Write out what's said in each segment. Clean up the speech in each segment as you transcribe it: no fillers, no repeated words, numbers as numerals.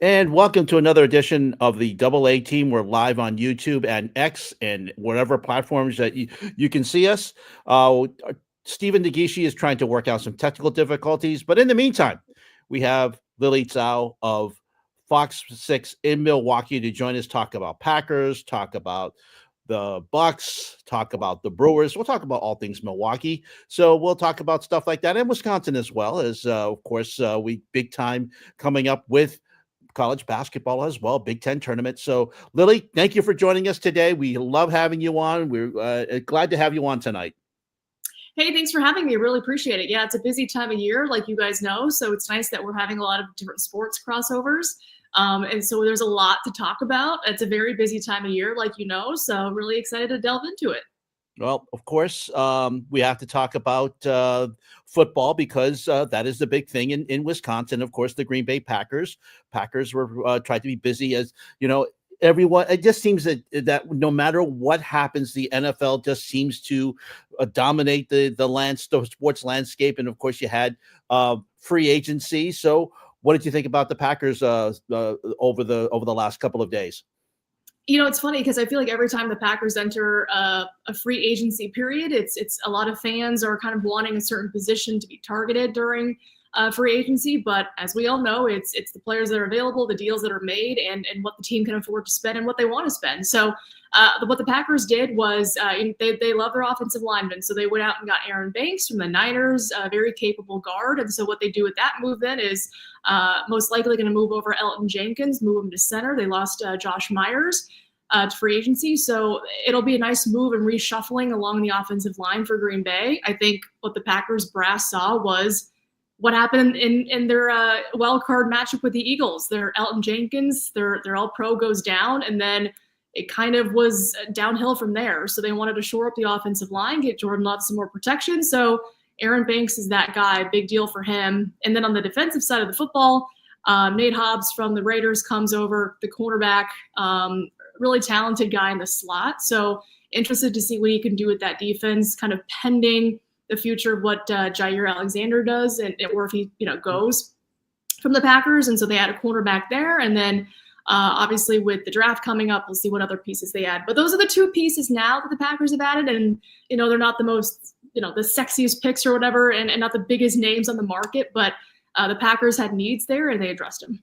And welcome to another edition of the Double A Team. We're live on YouTube and X and whatever platforms that you can see us. Stephen Negishi is trying to work out some technical difficulties, but in the meantime, we have Lily Zhao of Fox 6 in Milwaukee to join us, talk about Packers, talk about the Bucks, talk about the Brewers. We'll talk about all things Milwaukee. So we'll talk about stuff like that, and Wisconsin as well, as of course we big time coming up with college basketball as well, Big Ten tournament. So, Lily, thank you for joining us today. We love having you on. We're glad to have you on tonight. Hey, thanks for having me. I really appreciate it. Yeah, it's a busy time of year, like you guys know. So it's nice that we're having a lot of different sports crossovers. And so there's a lot to talk about. It's a very busy time of year, like you know. So really excited to delve into it. Well, of course, we have to talk about football because that is the big thing in Wisconsin. Of course, the Green Bay Packers. Packers were tried to be busy as everyone. It just seems that no matter what happens, the NFL just seems to dominate the sports landscape. And of course, you had free agency. So, what did you think about the Packers over the last couple of days? You know, it's funny because I feel like every time the Packers enter a free agency period, it's a lot of fans are kind of wanting a certain position to be targeted during free agency. But as we all know, it's the players that are available, the deals that are made, and what the team can afford to spend and what they want to spend. So what the Packers did was they love their offensive linemen. So they went out and got Aaron Banks from the Niners, a very capable guard. And so what they do with that move then is most likely going to move over Elton Jenkins, move him to center. They lost Josh Myers to free agency. So it'll be a nice move and reshuffling along the offensive line for Green Bay. I think what the Packers brass saw was what happened in their wild card matchup with the Eagles. Their Elton Jenkins, their all-pro goes down, and then it kind of was downhill from there. So they wanted to shore up the offensive line, get Jordan Love some more protection. So Aaron Banks is that guy, big deal for him. And then on the defensive side of the football, Nate Hobbs from the Raiders comes over, the cornerback, really talented guy in the slot. So interested to see what he can do with that defense, kind of pending the future of what Jair Alexander does or if he goes from the Packers. And so they had a cornerback there. And then obviously with the draft coming up, we'll see what other pieces they add. But those are the two pieces now that the Packers have added. And, they're not the most, the sexiest picks or whatever, and not the biggest names on the market. But the Packers had needs there and they addressed them.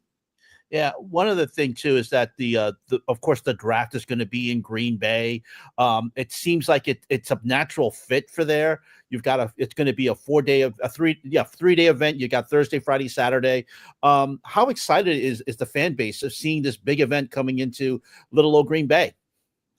Yeah, one other thing too is that of course the draft is going to be in Green Bay. It seems like it's a natural fit for there. It's going to be a 3-day event. You got Thursday, Friday, Saturday. How excited is the fan base of seeing this big event coming into little old Green Bay?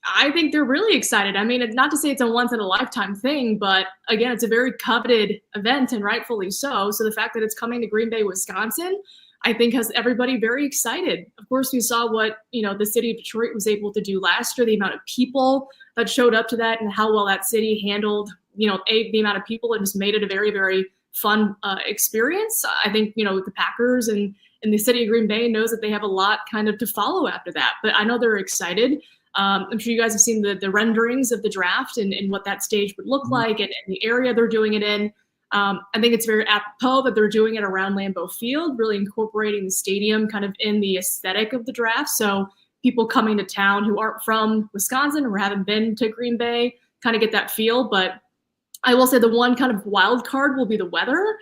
I think they're really excited. I mean, not to say it's a once in a lifetime thing, but again, it's a very coveted event and rightfully so. So the fact that it's coming to Green Bay, Wisconsin, I think has everybody very excited. Of course, we saw what, the city of Detroit was able to do last year, the amount of people that showed up to that and how well that city handled, the amount of people, and just made it a very, very fun experience. I think, the Packers and the city of Green Bay knows that they have a lot kind of to follow after that, but I know they're excited. I'm sure you guys have seen the renderings of the draft and what that stage would look like and the area they're doing it in. I think it's very apropos that they're doing it around Lambeau Field, really incorporating the stadium kind of in the aesthetic of the draft. So people coming to town who aren't from Wisconsin or haven't been to Green Bay kind of get that feel. But I will say the one kind of wild card will be the weather.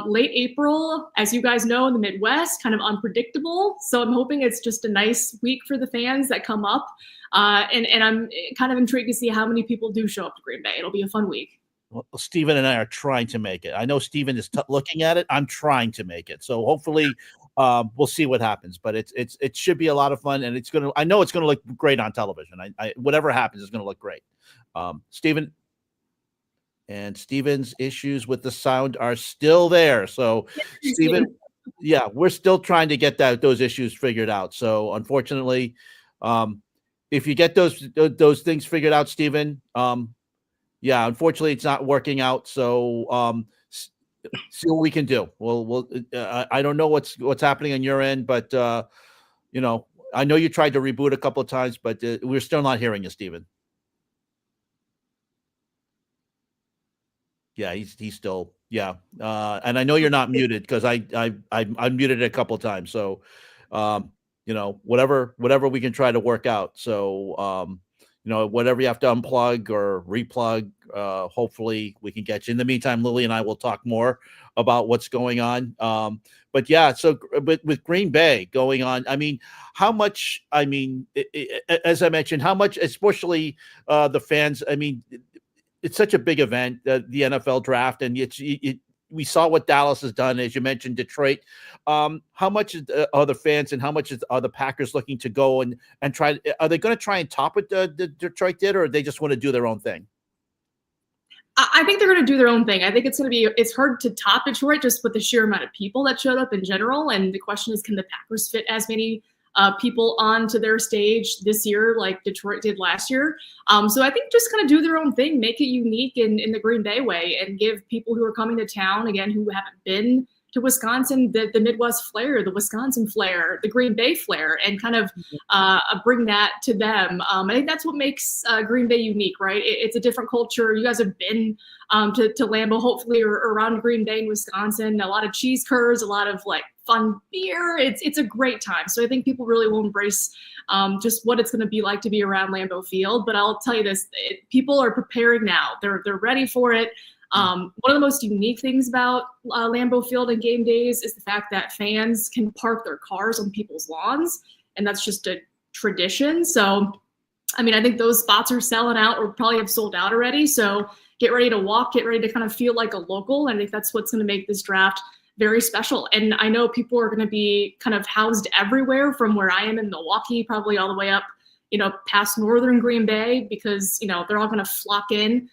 Late April, as you guys know, in the Midwest, kind of unpredictable. So I'm hoping it's just a nice week for the fans that come up. And I'm kind of intrigued to see how many people do show up to Green Bay. It'll be a fun week. Well, Stephen and I are trying to make it. I know Stephen is looking at it. I'm trying to make it. So hopefully we'll see what happens. But it should be a lot of fun, and I know it's gonna look great on television. Whatever happens is gonna look great. Stephen and Stephen's issues with the sound are still there. So Stephen, yeah, we're still trying to get those issues figured out. So unfortunately, if you get those things figured out, Stephen, yeah, unfortunately, it's not working out. So, see what we can do. I don't know what's happening on your end, but I know you tried to reboot a couple of times, but we're still not hearing you, Stephen. Yeah, he's still, yeah. And I know you're not muted because I muted it a couple of times. So whatever we can try to work out. So, whatever you have to unplug or replug, hopefully we can get you. In the meantime, Lily and I will talk more about what's going on. But yeah, so but with Green Bay going on, I mean, how much, as I mentioned, how much, especially the fans, I mean, it's such a big event, the NFL draft, and we saw what Dallas has done, as you mentioned, Detroit. How much are the fans and how much are the Packers looking to go and try? Are they going to try and top what the Detroit did, or they just want to do their own thing? I think they're going to do their own thing. I think it's hard to top Detroit just with the sheer amount of people that showed up in general. And the question is, can the Packers fit as many people onto their stage this year like Detroit did last year? So I think just kind of do their own thing, make it unique in the Green Bay way, and give people who are coming to town, again, who haven't been to Wisconsin, the Midwest flair, the Wisconsin flair, the Green Bay flair, and kind of bring that to them. I think that's what makes Green Bay unique, right? It's a different culture. You guys have been to Lambeau, hopefully, or around Green Bay in Wisconsin. A lot of cheese curds, a lot of like fun beer. It's a great time. So I think people really will embrace just what it's going to be like to be around Lambeau Field. But I'll tell you this, people are preparing now. They're ready for it. One of the most unique things about Lambeau Field and game days is the fact that fans can park their cars on people's lawns, and that's just a tradition. So, I mean, I think those spots are selling out or probably have sold out already. So get ready to walk, get ready to kind of feel like a local. And I think that's what's going to make this draft very special. And I know people are going to be kind of housed everywhere from where I am in Milwaukee, probably all the way up, past northern Green Bay, because, they're all going to flock in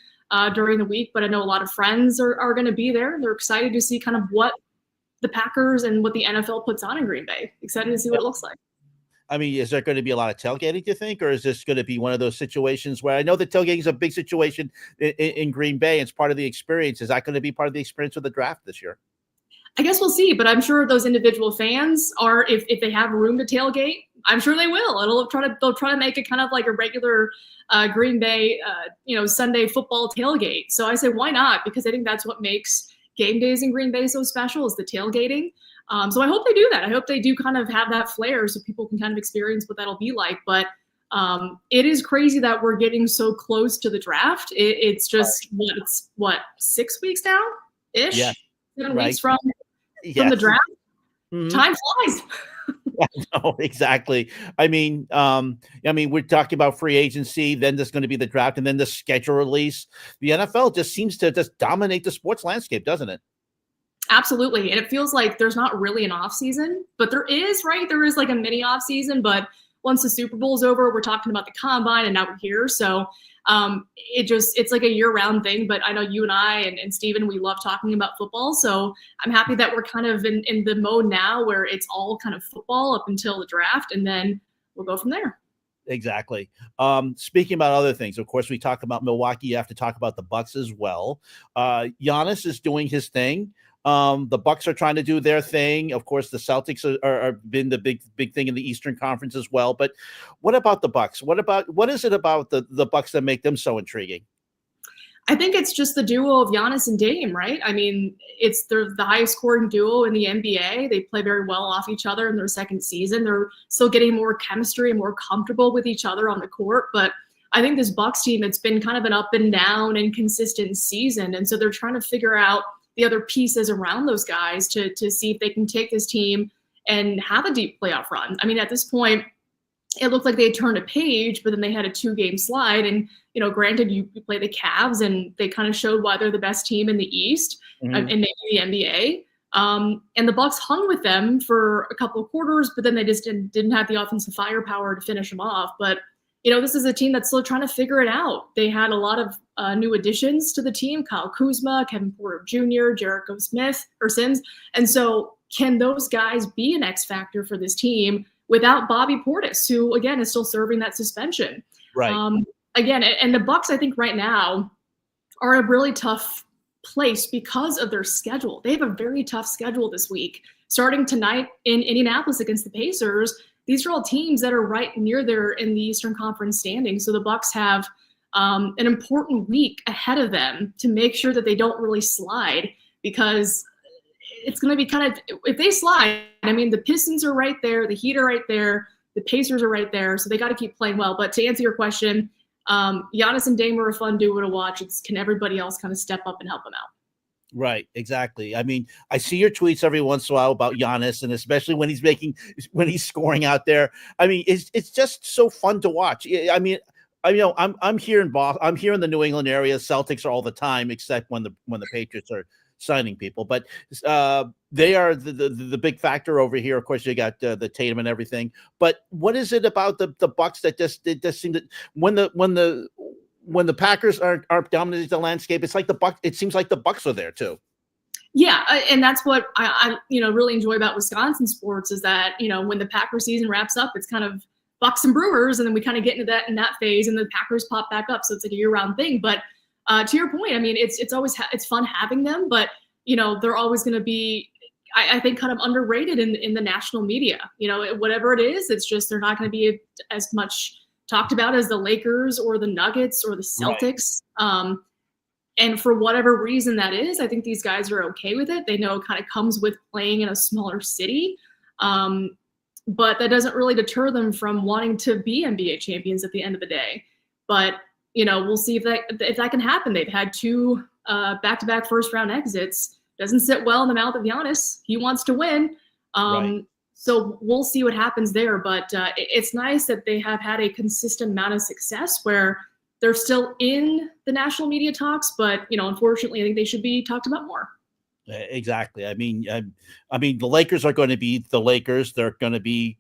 during the week. But I know a lot of friends are going to be there. They're excited to see kind of what the Packers and what the NFL puts on in Green Bay. Excited to see what it looks like. I mean, is there going to be a lot of tailgating, do you think? Or is this going to be one of those situations where I know that tailgating is a big situation in Green Bay. It's part of the experience. Is that going to be part of the experience of the draft this year? I guess we'll see, but I'm sure those individual fans are, if they have room to tailgate, I'm sure they will. They'll try to make it kind of like a regular Green Bay, Sunday football tailgate. So I say, why not? Because I think that's what makes game days in Green Bay so special, is the tailgating. So I hope they do that. I hope they do kind of have that flair so people can kind of experience what that'll be like. But it is crazy that we're getting so close to the draft. It's just, it's 6 weeks now ish? Yeah. 7 weeks from the draft. Mm-hmm. Time flies. No, exactly. I mean, we're talking about free agency, then there's going to be the draft, and then the schedule release. The NFL just seems to just dominate the sports landscape, doesn't it? Absolutely. And it feels like there's not really an off season, but there is, right? There is like a mini off season, but once the Super Bowl is over, we're talking about the combine, and now we're here. So it's like a year-round thing. But I know you and I and Steven, we love talking about football. So I'm happy that we're kind of in the mode now where it's all kind of football up until the draft, and then we'll go from there. Exactly. Speaking about other things, of course, we talk about Milwaukee. You have to talk about the Bucks as well. Giannis is doing his thing. The Bucks are trying to do their thing. Of course, the Celtics are been the big thing in the Eastern Conference as well. But what about the Bucks? What is it about the Bucks that make them so intriguing? I think it's just the duo of Giannis and Dame, right? I mean, they're the highest scoring duo in the NBA. They play very well off each other in their second season. They're still getting more chemistry and more comfortable with each other on the court. But I think this Bucks team, it's been kind of an up and down inconsistent season. And so they're trying to figure out the other pieces around those guys to see if they can take this team and have a deep playoff run. I mean, at this point, it looked like they had turned a page, but then they had a 2-game slide. And, granted, you play the Cavs, and they kind of showed why they're the best team in the East and maybe the NBA. And the Bucks hung with them for a couple of quarters, but then they just didn't have the offensive firepower to finish them off. But this is a team that's still trying to figure it out. They had a lot of new additions to the team: Kyle Kuzma, Kevin Porter Jr., Jericho Sims. And so can those guys be an X factor for this team without Bobby Portis, who, again, is still serving that suspension? Right. Again, and the Bucks, I think right now, are a really tough place because of their schedule. They have a very tough schedule this week. Starting tonight in Indianapolis against the Pacers, these are all teams that are right near there in the Eastern Conference standings. So the Bucks have an important week ahead of them to make sure that they don't really slide, because it's going to be kind of, if they slide, I mean, the Pistons are right there, the Heat are right there, the Pacers are right there, so they got to keep playing well. But to answer your question, Giannis and Dame are a fun duo to watch. Can everybody else kind of step up and help them out? Right, exactly. I mean, I see your tweets every once in a while about Giannis, and especially when he's scoring out there. I mean, it's just so fun to watch. I mean, I'm here in Boston. I'm here in the New England area. Celtics are all the time, except when the Patriots are signing people. But they are the big factor over here. Of course, you got the Tatum and everything. But what is it about the Bucks that just seem to when the Packers aren't dominating the landscape, it's like it seems like the Bucks are there too. Yeah, and that's what I really enjoy about Wisconsin sports is that when the Packer season wraps up, it's kind of Bucks and Brewers, and then we kind of get into that phase, and the Packers pop back up, so it's like a year-round thing. But to your point, I mean, it's always it's fun having them, but they're always going to be, I think, kind of underrated in the national media. Whatever it is, it's just they're not going to be as much talked about as the Lakers or the Nuggets or the Celtics. Right. And for whatever reason that is, I think these guys are okay with it. They know it kind of comes with playing in a smaller city. But that doesn't really deter them from wanting to be NBA champions at the end of the day. But, we'll see if that can happen. They've had 2 back-to-back first-round exits. Doesn't sit well in the mouth of Giannis. He wants to win. Right. So we'll see what happens there. But it's nice that they have had a consistent amount of success where they're still in the national media talks. But, unfortunately, I think they should be talked about more. Exactly. I mean, the Lakers are going to be the Lakers. They're going to be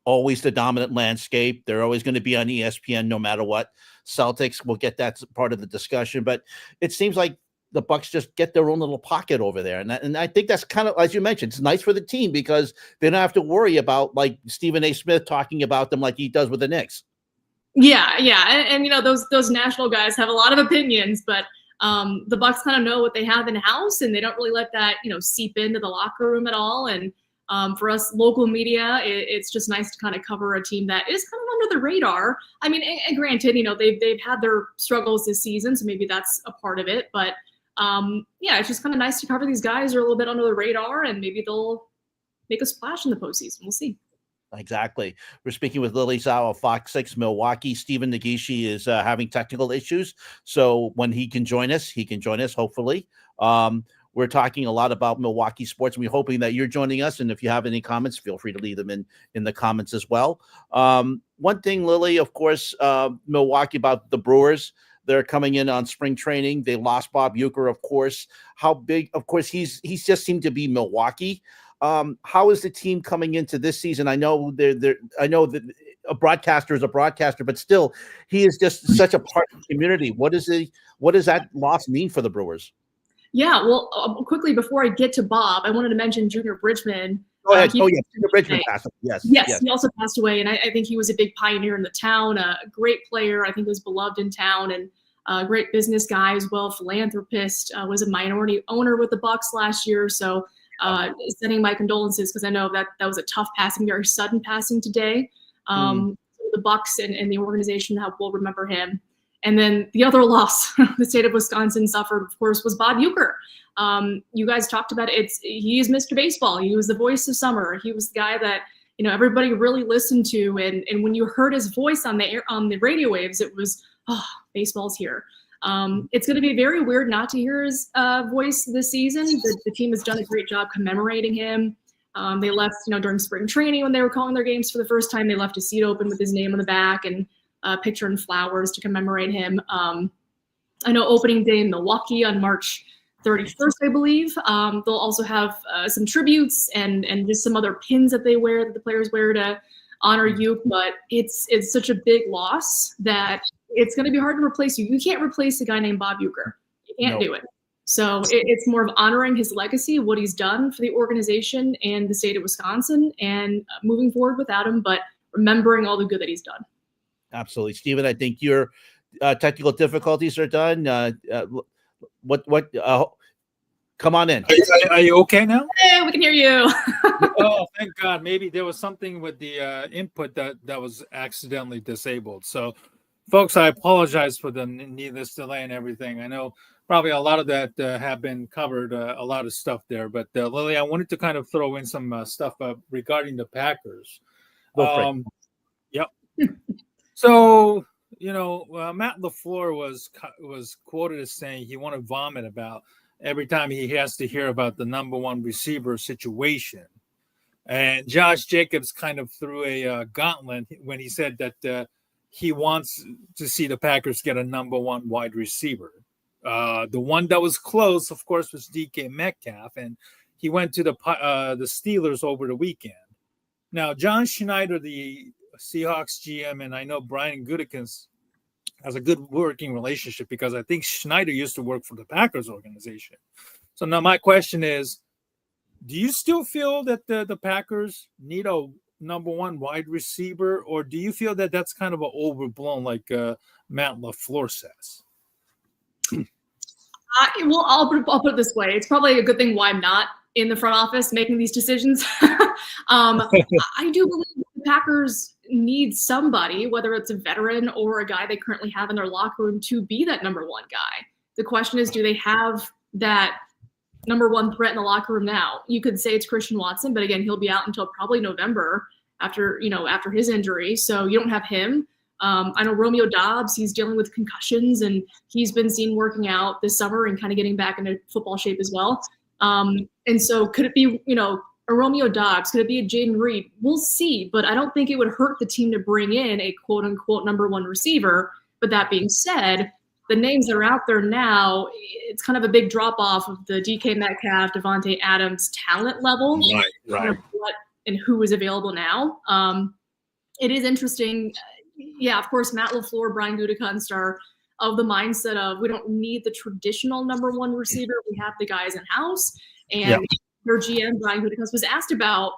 always the dominant landscape. They're always going to be on ESPN no matter what. Celtics will get that part of the discussion. But it seems like the Bucks just get their own little pocket over there. And I think that's kind of, as you mentioned, it's nice for the team because they don't have to worry about like Stephen A. Smith talking about them like he does with the Knicks. Yeah. And those national guys have a lot of opinions, but the Bucks kind of know what they have in house and they don't really let that, seep into the locker room at all. And for us local media, it's just nice to kind of cover a team that is kind of under the radar. I mean, and granted, they've had their struggles this season, so maybe that's a part of it, but it's just kind of nice to cover these guys who are a little bit under the radar and maybe they'll make a splash in the postseason. We'll see. Exactly. We're speaking with Lily Zhao of Fox 6 Milwaukee. Stephen Negishi is having technical issues. So when he can join us, hopefully. We're talking a lot about Milwaukee sports, and we're hoping that you're joining us. And if you have any comments, feel free to leave them in the comments as well. One thing, Lily, of course, Milwaukee, about the Brewers. They're coming in on spring training. They lost Bob Uecker, of course. How big? Of course, he's just seemed to be Milwaukee. How is the team coming into this season? I know I know that a broadcaster is a broadcaster, but still, he is just such a part of the community. What does that loss mean for the Brewers? Yeah, well, quickly before I get to Bob, I wanted to mention Junior Bridgman. Go ahead. Junior Bridgman passed away. Yes. He also passed away, and I think he was a big pioneer in the town, a great player. I think was beloved in town, and a great business guy as well, philanthropist. Was a minority owner with the Bucks last year, so sending my condolences because I know that was a tough passing, very sudden passing today. The Bucks and the organization will remember him. And then the other loss the state of Wisconsin suffered, of course, was Bob Uecker. You guys talked about it. He is Mr. Baseball. He was the voice of summer. He was the guy that everybody really listened to. And when you heard his voice on the radio waves, it was, baseball's here. It's going to be very weird not to hear his voice this season. The team has done a great job commemorating him. They left, during spring training when they were calling their games for the first time, they left a seat open with his name on the back and a picture and flowers to commemorate him. I know opening day in Milwaukee on March 31st, I believe. They'll also have some tributes and just some other pins that the players wear to honor you. But it's such a big loss that it's going to be hard to replace you. You can't replace a guy named Bob Uecker. You can't do it. So it's more of honoring his legacy, what he's done for the organization and the state of Wisconsin, and moving forward without him, but remembering all the good that he's done. Absolutely. Stephen, I think your technical difficulties are done. Come on in. Are you okay now? Hey, we can hear you. Oh, thank God. Maybe there was something with the input that was accidentally disabled. So, folks, I apologize for the needless delay and everything. I know probably a lot of that have been covered, a lot of stuff there. But Lily, I wanted to kind of throw in some stuff regarding the Packers. Go for it. Yep. So, Matt LaFleur was quoted as saying he wanted to vomit about every time he has to hear about the number one receiver situation. And Josh Jacobs kind of threw a gauntlet when he said that he wants to see the Packers get a number one wide receiver. The one that was close, of course, was DK Metcalf, and he went to the Steelers over the weekend. Now, John Schneider, the Seahawks GM, and I know Brian Gutekunst has a good working relationship because I think Schneider used to work for the Packers organization. So now my question is, do you still feel that the Packers need a number one wide receiver, or do you feel that that's kind of an overblown, like Matt LaFleur says? Well, I'll put it this way. It's probably a good thing why I'm not in the front office making these decisions. I do believe the Packers need somebody, whether it's a veteran or a guy they currently have in their locker room, to be that number one guy. The question is, do they have that number one threat in the locker room now? You could say it's Christian Watson, but again, he'll be out until probably November after his injury. So you don't have him. I know Romeo Doubs, he's dealing with concussions, and he's been seen working out this summer and kind of getting back into football shape as well. And so could it be, a Romeo Doubs? Could it be a Jaden Reed? We'll see, but I don't think it would hurt the team to bring in a quote unquote number one receiver. But that being said, the names that are out there now, it's kind of a big drop off of the DK Metcalf, Devontae Adams talent level. Right. Kind of what and who is available now. It is interesting. Yeah, of course, Matt LaFleur, Brian Gutekunst are of the mindset of we don't need the traditional number one receiver. We have the guys in house. And their GM, Brian Gutekunst, was asked about,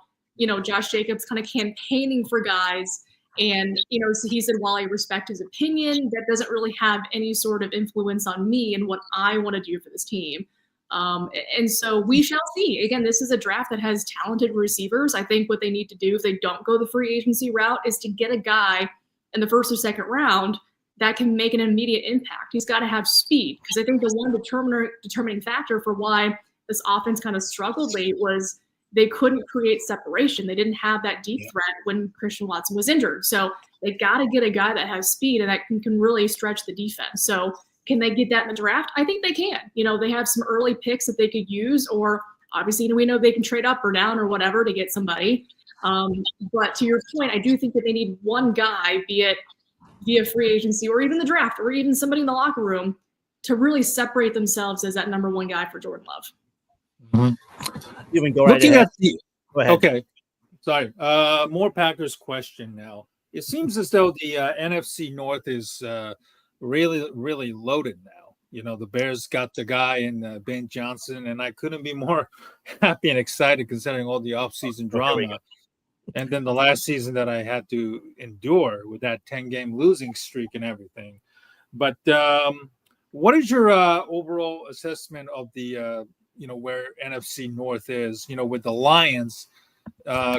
Josh Jacobs kind of campaigning for guys. And, so he said, while I respect his opinion, that doesn't really have any sort of influence on me and what I want to do for this team. And so we shall see. Again, this is a draft that has talented receivers. I think what they need to do if they don't go the free agency route is to get a guy in the first or second round that can make an immediate impact. He's got to have speed, because I think the one determining factor for why this offense kind of struggled late was they couldn't create separation. They didn't have that deep threat when Christian Watson was injured. So they got to get a guy that has speed and that can really stretch the defense. So can they get that in the draft? I think they can. They have some early picks that they could use, or obviously we know they can trade up or down or whatever to get somebody. But to your point, I do think that they need one guy, be it via free agency or even the draft or even somebody in the locker room, to really separate themselves as that number one guy for Jordan Love. Mm-hmm. You can go right ahead. Go ahead. Okay. Sorry. More Packers question now. It seems as though the NFC North is really, really loaded now. The Bears got the guy in Ben Johnson, and I couldn't be more happy and excited considering all the offseason drama. And then the last season that I had to endure with that 10-game losing streak and everything. But what is your overall assessment of the, where NFC North is, with the Lions,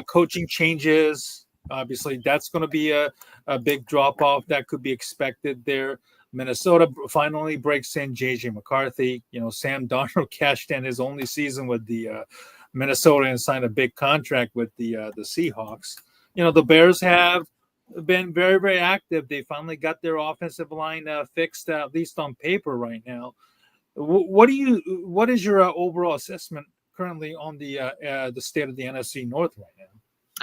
coaching changes? Obviously, that's going to be a big drop-off that could be expected there. Minnesota finally breaks in J.J. McCarthy. Sam Darnold cashed in his only season with the Minnesota and signed a big contract with the Seahawks. The Bears have been very, very active. They finally got their offensive line fixed, at least on paper right now. What is your overall assessment currently on the state of the NFC North right now?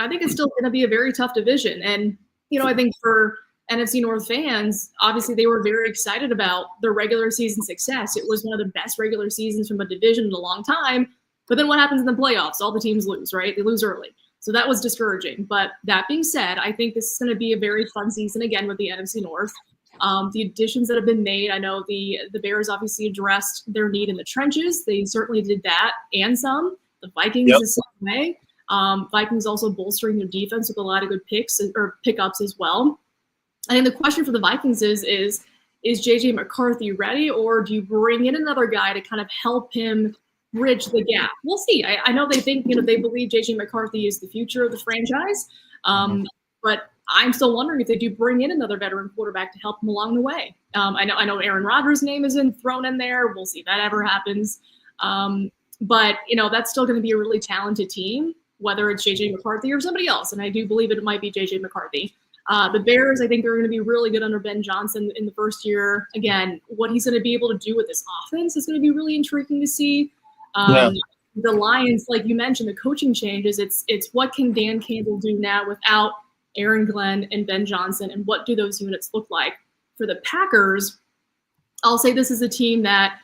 I think it's still going to be a very tough division. And, I think for NFC North fans, obviously they were very excited about their regular season success. It was one of the best regular seasons from a division in a long time. But then what happens in the playoffs? All the teams lose, right? They lose early. So that was discouraging. But that being said, I think this is going to be a very fun season again with the NFC North. The additions that have been made, I know the Bears obviously addressed their need in the trenches. They certainly did that and some. The Vikings the same way. Vikings also bolstering their defense with a lot of good pickups as well. I think the question for the Vikings is J.J. McCarthy ready, or do you bring in another guy to kind of help him bridge the gap? We'll see. I know they think, they believe J.J. McCarthy is the future of the franchise. But I'm still wondering if they do bring in another veteran quarterback to help them along the way. I know Aaron Rodgers' name isn't thrown in there. We'll see if that ever happens. But that's still going to be a really talented team, whether it's JJ McCarthy or somebody else. And I do believe it might be JJ McCarthy. The Bears, I think, are going to be really good under Ben Johnson in the first year. Again, what he's going to be able to do with this offense is going to be really intriguing to see. The Lions, like you mentioned, the coaching changes. It's what can Dan Campbell do now without Aaron Glenn and Ben Johnson, and what do those units look like? For the Packers, I'll say this is a team that,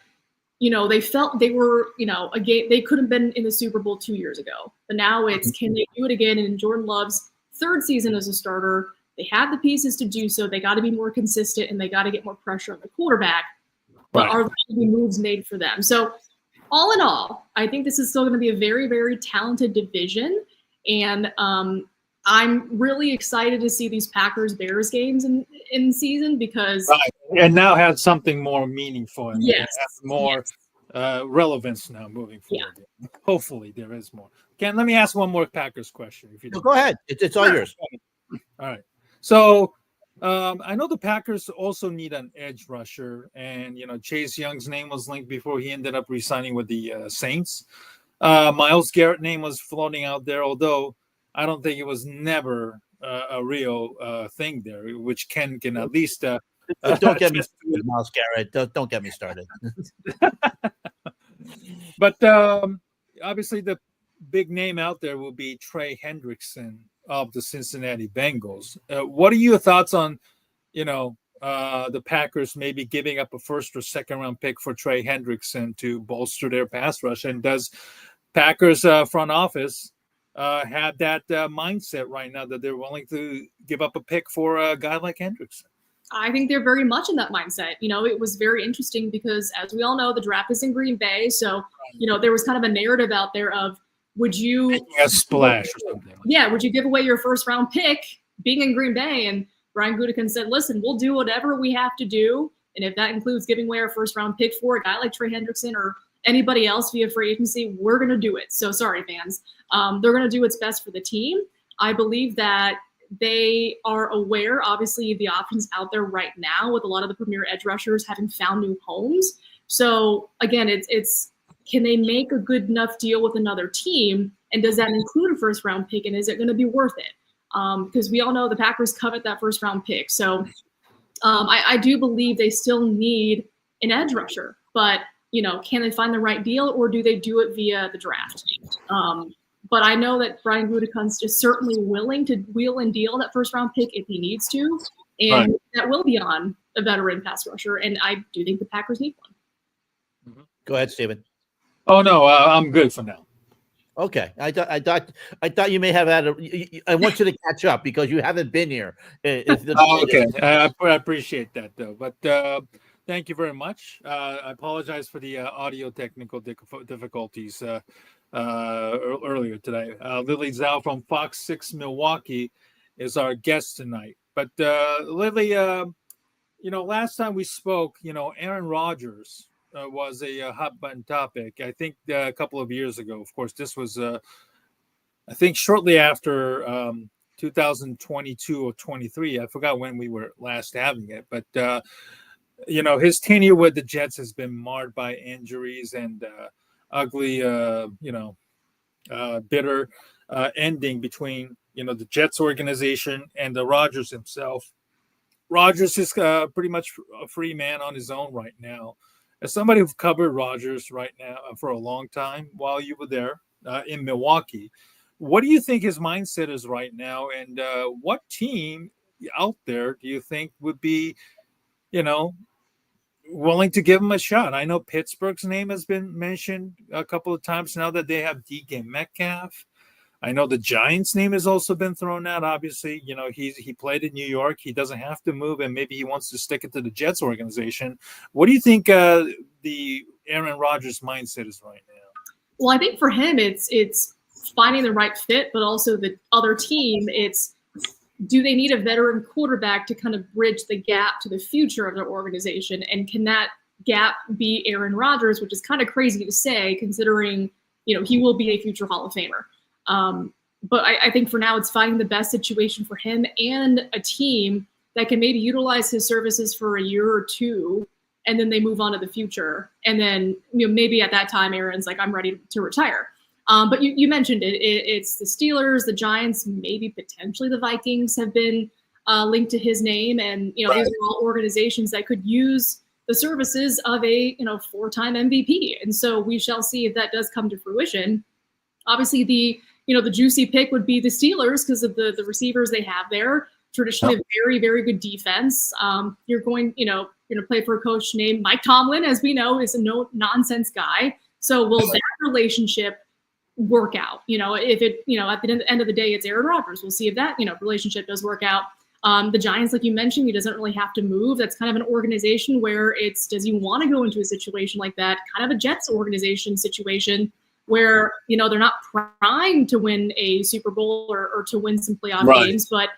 they felt they were, they could have been in the Super Bowl 2 years ago. But now it's, can they do it again? And in Jordan Love's third season as a starter, they have the pieces to do so. They got to be more consistent, and they got to get more pressure on the quarterback. But are there going to be moves made for them? So all in all, I think this is still going to be a very, very talented division. And I'm really excited to see these Packers-Bears games in season because and now has something more meaningful and yes, more relevance now moving forward. Yeah. Hopefully there is more. Ken, let me ask one more Packers question. If you go ahead, it's all yours. All right. So I know the Packers also need an edge rusher, and Chase Young's name was linked before he ended up re-signing with the Saints. Myles Garrett's name was floating out there, although I don't think it was never a real thing there, which Ken can at least. Don't get me started, Myles Garrett. Don't get me started. But obviously, the big name out there will be Trey Hendrickson of the Cincinnati Bengals. What are your thoughts on, the Packers maybe giving up a first or second round pick for Trey Hendrickson to bolster their pass rush? And does Packers front office have that mindset right now that they're willing to give up a pick for a guy like Hendrickson? I think they're very much in that mindset. It was very interesting because, as we all know, the draft is in Green Bay. So, there was kind of a narrative out there of, would you making a splash or something? Yeah, would you give away your first round pick being in Green Bay? And Brian Gutekunst said, listen, we'll do whatever we have to do. And if that includes giving away our first round pick for a guy like Trey Hendrickson or anybody else via free agency, we're going to do it. So sorry, fans. They're going to do what's best for the team. I believe that they are aware, obviously, of the options out there right now with a lot of the premier edge rushers having found new homes. So again, it's can they make a good enough deal with another team? And does that include a first round pick? And is it going to be worth it? Because we all know the Packers covet that first round pick. So I do believe they still need an edge rusher, but can they find the right deal, or do they do it via the draft? But I know that Brian Gutekunst is certainly willing to wheel and deal that first round pick if he needs to. And that will be on a veteran pass rusher. And I do think the Packers need one. Go ahead, Steven. Oh, no, I'm good for now. Okay, I thought you may have had I want you to catch up because you haven't been here. Okay, I appreciate that though. But thank you very much. I apologize for the audio technical difficulties earlier today. Lily Zhao from Fox 6 Milwaukee is our guest tonight. But Lily, last time we spoke, Aaron Rodgers was a hot button topic. I think a couple of years ago. Of course, this was I think shortly after 2022 or 23. I forgot when we were last having it, but his tenure with the Jets has been marred by injuries and ugly, bitter ending between the Jets organization and the Rodgers himself. Rodgers is pretty much a free man on his own right now. As somebody who've covered Rodgers right now for a long time while you were there in Milwaukee, what do you think his mindset is right now? And what team out there do you think would be, willing to give him a shot? I know Pittsburgh's name has been mentioned a couple of times now that they have DK Metcalf. I know the Giants' name has also been thrown out. Obviously, he played in New York. He doesn't have to move, and maybe he wants to stick it to the Jets organization. What do you think the Aaron Rodgers mindset is right now? Well, I think for him, it's finding the right fit, but also the other team. It's, do they need a veteran quarterback to kind of bridge the gap to the future of their organization? And can that gap be Aaron Rodgers, which is kind of crazy to say considering, he will be a future Hall of Famer. But I think for now it's finding the best situation for him and a team that can maybe utilize his services for a year or two, and then they move on to the future. And then, maybe at that time, Aaron's like, I'm ready to retire. But you mentioned it. It's the Steelers, the Giants, maybe potentially the Vikings have been linked to his name. And, these are all organizations that could use the services of a, 4-time MVP. And so we shall see if that does come to fruition. Obviously, the juicy pick would be the Steelers because of the receivers they have there. Traditionally, a very, very good defense. You're going to play for a coach named Mike Tomlin, as we know, is a no-nonsense guy. So will that relationship work out? If it, at the end of the day, it's Aaron Rodgers. We'll see if that, relationship does work out. The Giants, like you mentioned, he doesn't really have to move. That's kind of an organization where does he want to go into a situation like that? Kind of a Jets organization situation where, they're not primed to win a Super Bowl or to win some playoff games, but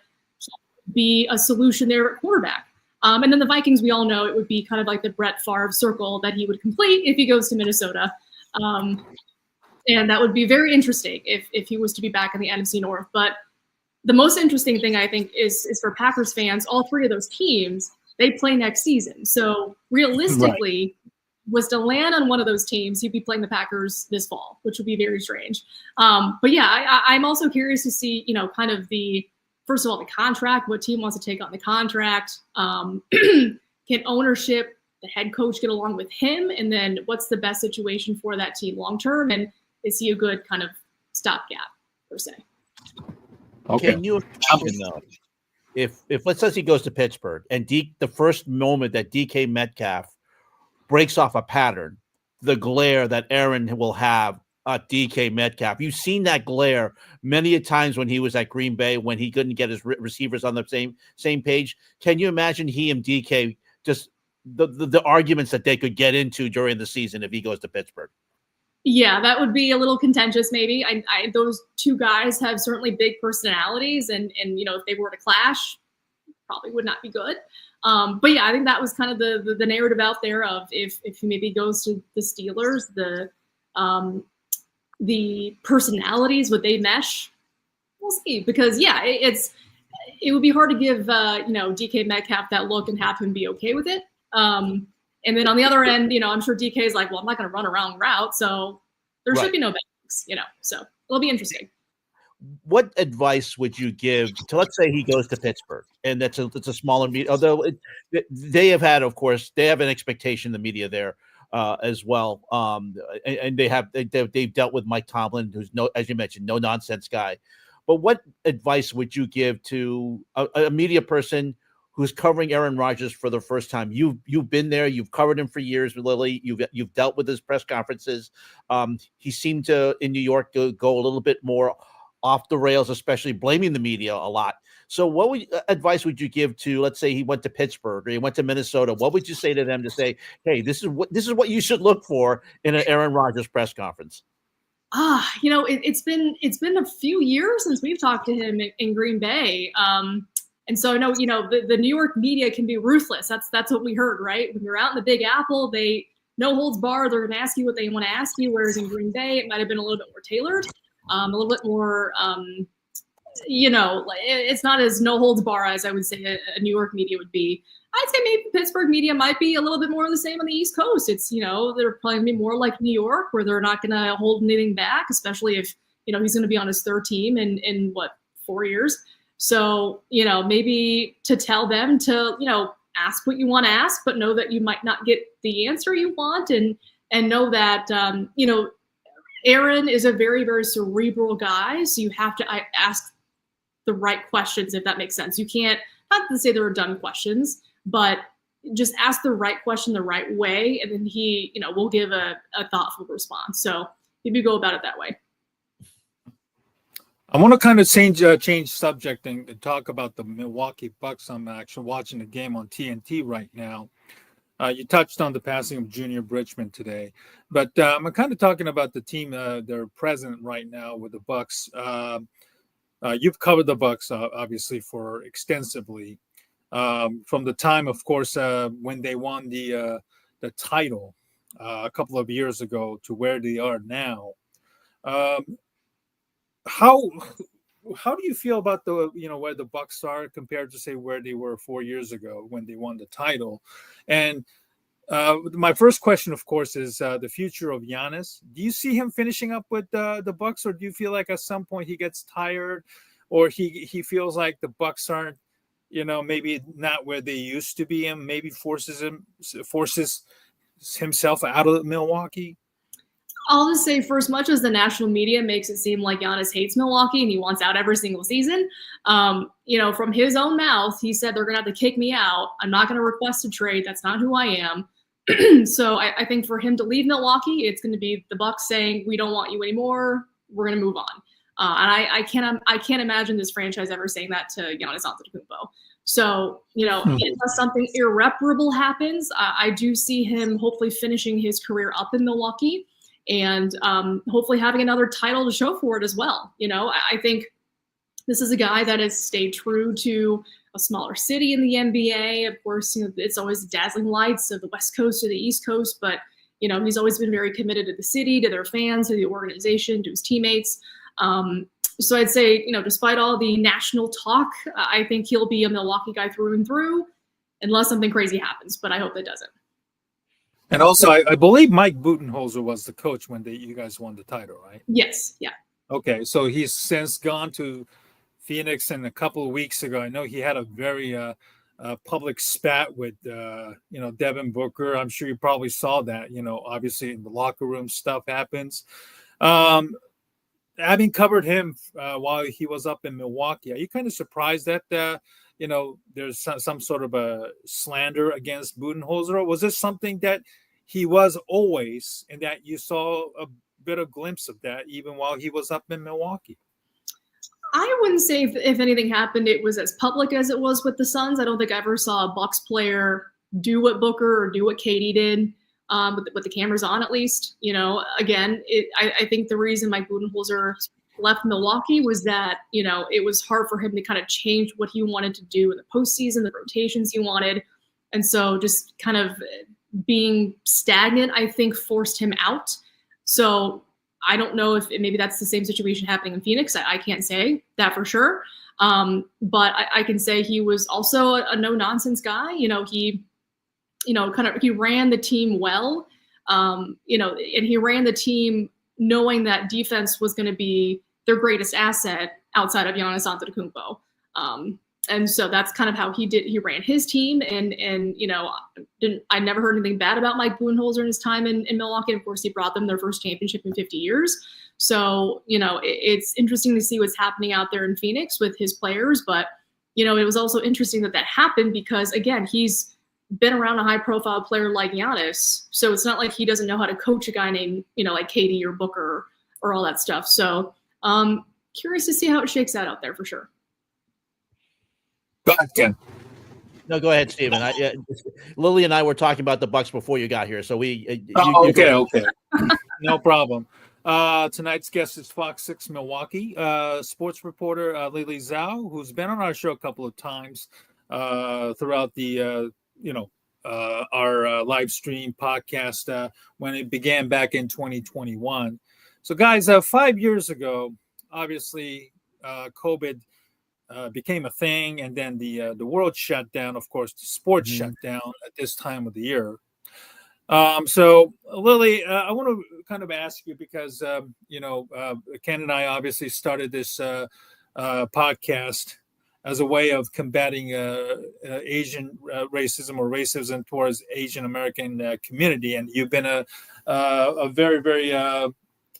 be a solution there at quarterback. And then the Vikings, we all know it would be kind of like the Brett Favre circle that he would complete if he goes to Minnesota. And that would be very interesting if he was to be back in the NFC North. But the most interesting thing, I think, is for Packers fans, all three of those teams, they play next season. So realistically, was to land on one of those teams, he'd be playing the Packers this fall, which would be very strange. But yeah, I'm also curious to see, kind of first of all, the contract, what team wants to take on the contract. Can ownership, the head coach, get along with him? And then what's the best situation for that team long-term? And is he a good kind of stopgap, per se? Okay. Can you imagine, though, if let's say he goes to Pittsburgh and the first moment that DK Metcalf breaks off a pattern, the glare that Aaron will have at DK Metcalf. You've seen that glare many a times when he was at Green Bay, when he couldn't get his receivers on the same page. Can you imagine he and DK, just the arguments that they could get into during the season if he goes to Pittsburgh? Yeah, that would be a little contentious, maybe. Those two guys have certainly big personalities, and if they were to clash, probably would not be good. But yeah, I think that was kind of the narrative out there of if he maybe goes to the Steelers, the personalities, would they mesh? We'll see. Because yeah, it would be hard to give DK Metcalf that look and have him be okay with it. And then on the other end, I'm sure DK is like, well, I'm not going to run a wrong route, so there should be no backs, so it'll be interesting. What advice would you give to, let's say he goes to Pittsburgh, and it's a smaller media, although they have had, of course, they have an expectation, the media there as well. And they've dealt with Mike Tomlin, who's as you mentioned, no nonsense guy. But what advice would you give to a media person who's covering Aaron Rodgers for the first time? You've been there, you've covered him for years, Lily. You've dealt with his press conferences. He seemed to, in New York, go a little bit more off the rails, especially blaming the media a lot. So what advice would you give to, let's say he went to Pittsburgh or he went to Minnesota? What would you say to them to say, hey, this is what you should look for in an Aaron Rodgers press conference? It's been a few years since we've talked to him in Green Bay. And so I know, the New York media can be ruthless. That's what we heard, right? When you're out in the Big Apple, they no holds barred. They're going to ask you what they want to ask you. Whereas in Green Bay, it might have been a little bit more tailored, a little bit more, it's not as no holds bar as I would say a New York media would be. I'd say maybe Pittsburgh media might be a little bit more of the same on the East Coast. It's, they're probably going to be more like New York, where they're not going to hold anything back, especially if, he's going to be on his third team in 4 years. So, maybe to tell them to, ask what you want to ask, but know that you might not get the answer you want, and know that, Aaron is a very, very cerebral guy. So you have to ask the right questions, if that makes sense. You can't, not to say there are dumb questions, but just ask the right question the right way. And then he, will give a thoughtful response. So maybe go about it that way. I want to kind of change subject and talk about the Milwaukee Bucks. I'm actually watching the game on TNT right now. You touched on the passing of Junior Bridgman today, but I'm kind of talking about the team they're present right now with the Bucks. You've covered the Bucks obviously for extensively from the time, of course, when they won the title a couple of years ago to where they are now. how do you feel about the where the Bucks are compared to say where they were 4 years ago when they won the title? And my first question, of course, is the future of Giannis. Do you see him finishing up with the Bucks, or do you feel like at some point he gets tired, or he feels like the Bucks aren't, maybe not where they used to be, and maybe forces himself out of Milwaukee? I'll just say, for as much as the national media makes it seem like Giannis hates Milwaukee and he wants out every single season, from his own mouth, he said they're going to have to kick me out. I'm not going to request a trade. That's not who I am. So I think for him to leave Milwaukee, it's going to be the Bucks saying, we don't want you anymore. We're going to move on. And I can't imagine this franchise ever saying that to Giannis Antetokounmpo. So, unless something irreparable happens, I do see him hopefully finishing his career up in Milwaukee and hopefully having another title to show for it as well. I think this is a guy that has stayed true to a smaller city in the NBA. Of course, it's always dazzling lights of the West Coast or the East Coast, but, he's always been very committed to the city, to their fans, to the organization, to his teammates. So I'd say, despite all the national talk, I think he'll be a Milwaukee guy through and through, unless something crazy happens, but I hope that doesn't. And also, I believe Mike Budenholzer was the coach when you guys won the title, right? Yes, yeah. Okay, so he's since gone to Phoenix, and a couple of weeks ago, I know he had a very public spat with, Devin Booker. I'm sure you probably saw that, obviously in the locker room stuff happens. Having covered him while he was up in Milwaukee, are you kind of surprised that, there's some sort of a slander against Budenholzer? Or was this something that he was always, and that you saw a bit of glimpse of that even while he was up in Milwaukee? I wouldn't say if anything happened, it was as public as it was with the Suns. I don't think I ever saw a Bucks player do what Booker or do what KD did with the cameras on, at least. Again, I think the reason Mike Budenholzer left Milwaukee was that, it was hard for him to kind of change what he wanted to do in the postseason, the rotations he wanted. And so just kind of being stagnant, I think, forced him out. So I don't know if maybe that's the same situation happening in Phoenix. I can't say that for sure. But I can say he was also a no-nonsense guy. He ran the team well, and he ran the team knowing that defense was going to be their greatest asset outside of Giannis Antetokounmpo. And so that's kind of how he ran his team. And I never heard anything bad about Mike Budenholzer in his time in Milwaukee. Of course, he brought them their first championship in 50 years. So, it's interesting to see what's happening out there in Phoenix with his players. But, it was also interesting that happened because, again, he's been around a high-profile player like Giannis. So it's not like he doesn't know how to coach a guy named, like KD or Booker or all that stuff. So curious to see how it shakes out there for sure. Go ahead, Ken. No, go ahead, Steven. Lily and I were talking about the Bucks before you got here, so we. Okay, no problem. Tonight's guest is Fox 6 Milwaukee sports reporter Lily Zhao, who's been on our show a couple of times throughout the our live stream podcast when it began back in 2021. So, guys, 5 years ago, obviously, COVID became a thing, and then the world shut down. Of course, the sports shut down at this time of the year. So, Lily, I want to kind of ask you because Ken and I obviously started this podcast as a way of combating Asian racism or racism towards Asian American community, and you've been a very, very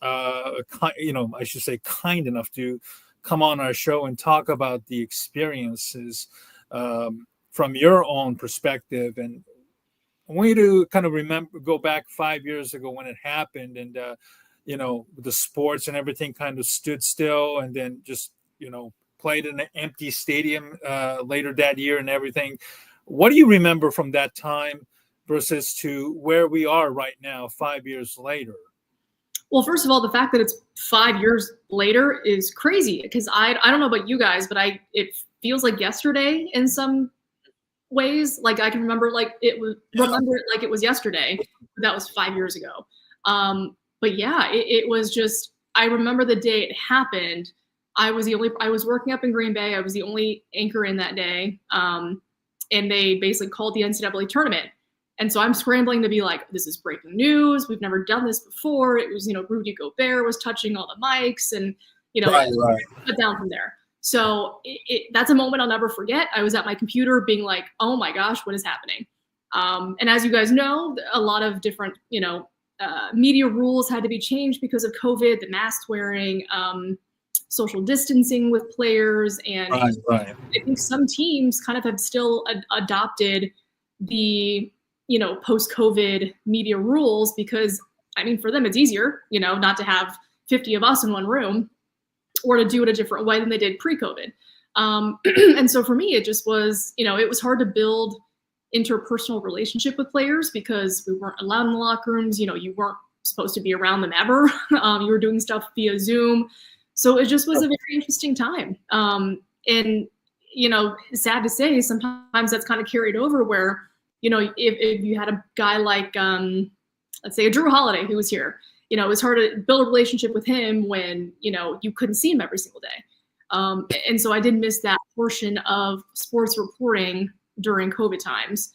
I should say kind enough to come on our show and talk about the experiences from your own perspective. And I want you to kind of go back 5 years ago when it happened, and the sports and everything kind of stood still, and then just played in an empty stadium later that year and everything. What do you remember from that time versus to where we are right now 5 years later? Well, first of all, the fact that it's 5 years later is crazy because I don't know about you guys, but it feels like yesterday in some ways. Like I can remember it like it was yesterday. That was 5 years ago. But yeah, it was just I remember the day it happened. I was working up in Green Bay. I was the only anchor in that day. And they basically called the NCAA tournament. And so I'm scrambling to be like, this is breaking news. We've never done this before. It was, Rudy Gobert was touching all the mics and, right. put down from there. So that's a moment I'll never forget. I was at my computer being like, oh my gosh, what is happening? And as you guys know, a lot of different, media rules had to be changed because of COVID, the mask wearing, social distancing with players. And right. I think some teams kind of have still adopted the, post-COVID media rules because, for them, it's easier, not to have 50 of us in one room or to do it a different way than they did pre-COVID. And so for me, it just was, it was hard to build interpersonal relationship with players because we weren't allowed in the locker rooms. You weren't supposed to be around them ever. You were doing stuff via Zoom. So it just was a very interesting time. And, sad to say, sometimes that's kind of carried over where, if you had a guy like, let's say a Drew Holiday who was here, it was hard to build a relationship with him when, you couldn't see him every single day. And so I did miss that portion of sports reporting during COVID times.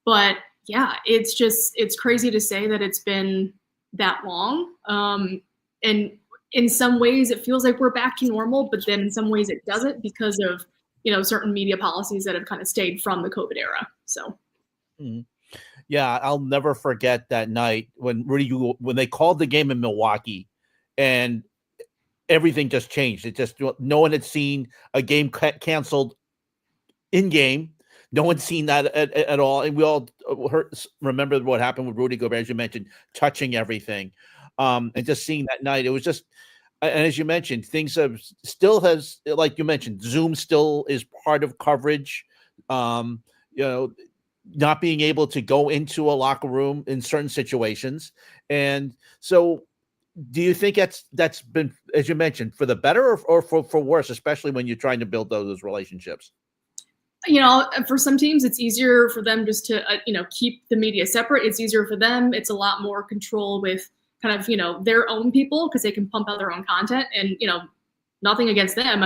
But yeah, it's crazy to say that it's been that long. And in some ways it feels like we're back to normal, but then in some ways it doesn't because of, certain media policies that have kind of stayed from the COVID era. So. Yeah, I'll never forget that night when they called the game in Milwaukee and everything just changed. It just, no one had seen a game canceled in game. No one's seen that at all. And we all remember what happened with Rudy Gobert, as you mentioned, touching everything. And just seeing that night, it was just, and as you mentioned, things has, like you mentioned, Zoom still is part of coverage. Not being able to go into a locker room in certain situations. And so do you think that's been, as you mentioned, for the better or for worse, especially when you're trying to build those relationships? For some teams, it's easier for them just to, keep the media separate. It's easier for them. It's a lot more control with kind of, their own people because they can pump out their own content and, nothing against them.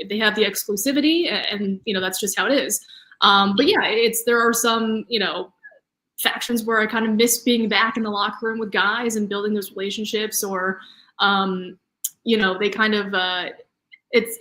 They have the exclusivity and, that's just how it is. But yeah, there are some, factions where I kind of miss being back in the locker room with guys and building those relationships or, they kind of,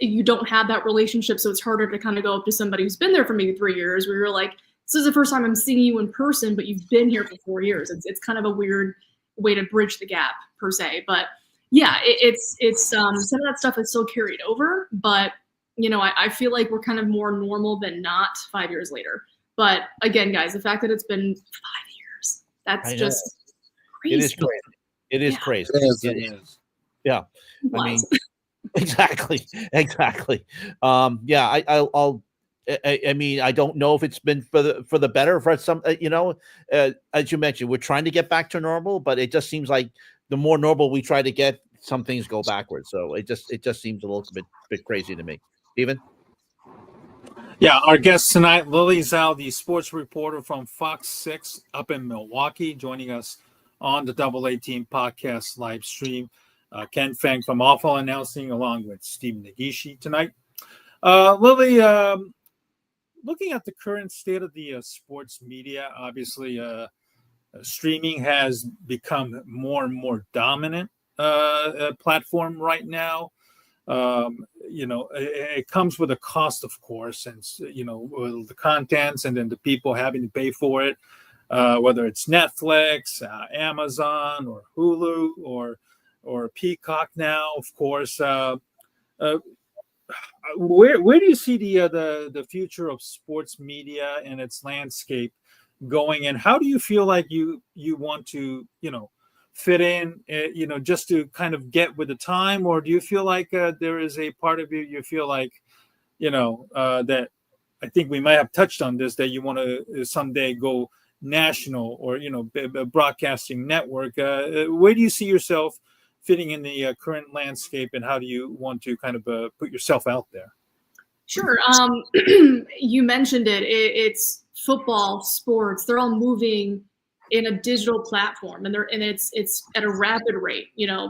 you don't have that relationship. So it's harder to kind of go up to somebody who's been there for maybe 3 years where you're like, this is the first time I'm seeing you in person, but you've been here for 4 years. It's kind of a weird way to bridge the gap per se. But yeah, it's some of that stuff is still carried over, but I feel like we're kind of more normal than not 5 years later. But again, guys, the fact that it's been 5 years, that's just crazy. It is crazy. It is crazy. It is. Yeah. I mean, exactly. Yeah. I mean, I don't know if it's been for the better for some, as you mentioned, we're trying to get back to normal, but it just seems like the more normal we try to get, some things go backwards. So it just seems a little bit crazy to me. Steven? Yeah, our guest tonight, Lily Zhao, the sports reporter from Fox 6 up in Milwaukee, joining us on the Double A Team podcast live stream. Ken Fang from Awful announcing along with Steve Negishi tonight. Lily, looking at the current state of the sports media, obviously streaming has become more and more dominant platform right now. It comes with a cost, of course, and the contents and then the people having to pay for it, whether it's Netflix, Amazon, or Hulu, or Peacock now, of course. Where do you see the future of sports media and its landscape going, and how do you feel like you want to fit in, just to kind of get with the time, or do you feel like there is a part of you feel like, that I think we might have touched on this, that you want to someday go national or, a broadcasting network? Where do you see yourself fitting in the current landscape, and how do you want to kind of put yourself out there? Sure. You mentioned it. It's football, sports. They're all moving in a digital platform, and it's at a rapid rate.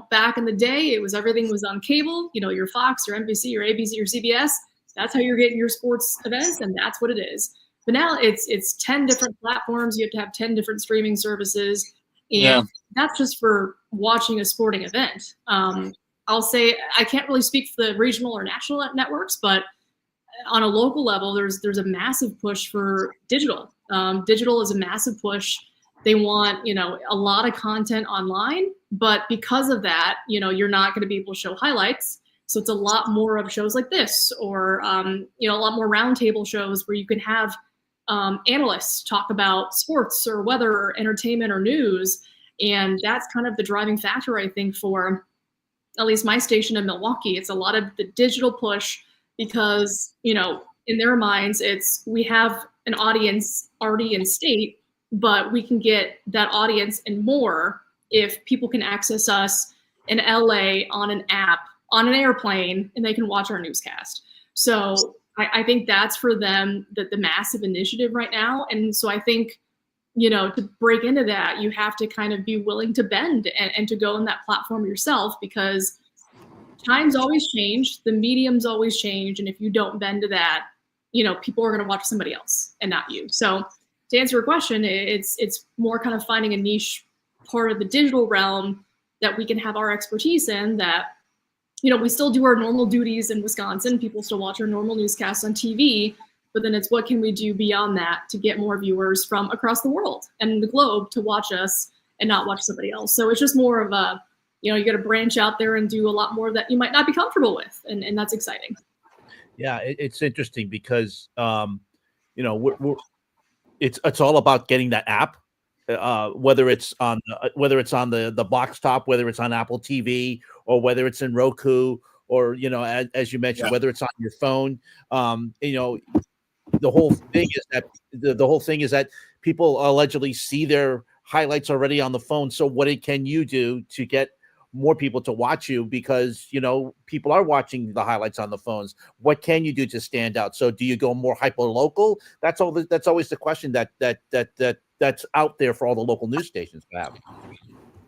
Back in the day, everything was on cable. Your Fox, your NBC, your ABC, your CBS. That's how you're getting your sports events, and that's what it is. But now it's 10 different platforms. You have to have 10 different streaming services, and that's just for watching a sporting event. I'll say I can't really speak for the regional or national networks, but on a local level, there's a massive push for digital. Digital is a massive push. They want, a lot of content online, but because of that, you're not going to be able to show highlights. So it's a lot more of shows like this, or, a lot more roundtable shows where you can have analysts talk about sports or weather or entertainment or news. And that's kind of the driving factor, I think, for at least my station in Milwaukee. It's a lot of the digital push because, in their minds, we have an audience already in state, but we can get that audience and more if people can access us in LA on an app, on an airplane, and they can watch our newscast. So I think that's for them the massive initiative right now. And so I think, to break into that, you have to kind of be willing to bend and to go on that platform yourself, because times always change, the mediums always change. And if you don't bend to that, people are going to watch somebody else and not you. So to answer your question, it's more kind of finding a niche part of the digital realm that we can have our expertise in, that, we still do our normal duties in Wisconsin. People still watch our normal newscasts on TV, but then it's what can we do beyond that to get more viewers from across the world and the globe to watch us and not watch somebody else. So it's just more of a, you got to branch out there and do a lot more that you might not be comfortable with. And that's exciting. Yeah, it's interesting because, it's all about getting that app, whether it's on the box top, whether it's on Apple TV, or whether it's in Roku, or as you mentioned, whether it's on your phone. The whole thing is that the whole thing is that people allegedly see their highlights already on the phone. So what can you do to get more people to watch you? Because people are watching the highlights on the phones. What can you do to stand out? So do you go more hyper local? That's always the question that's out there for all the local news stations to have.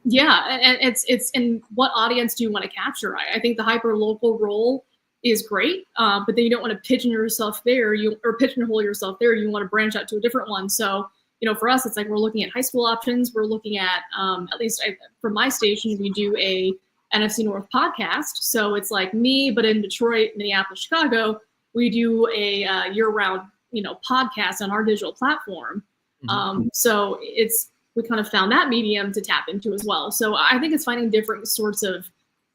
Yeah, and it's in what audience do you want to capture? I think the hyper local role is great, but then you don't want to pigeonhole yourself there. You want to branch out to a different one. So for us, it's like we're looking at high school options. We're looking at least for my station, we do a NFC North podcast. So it's like me, but in Detroit, Minneapolis, Chicago, we do a year-round podcast on our digital platform. Mm-hmm. So we kind of found that medium to tap into as well. So I think it's finding different sorts of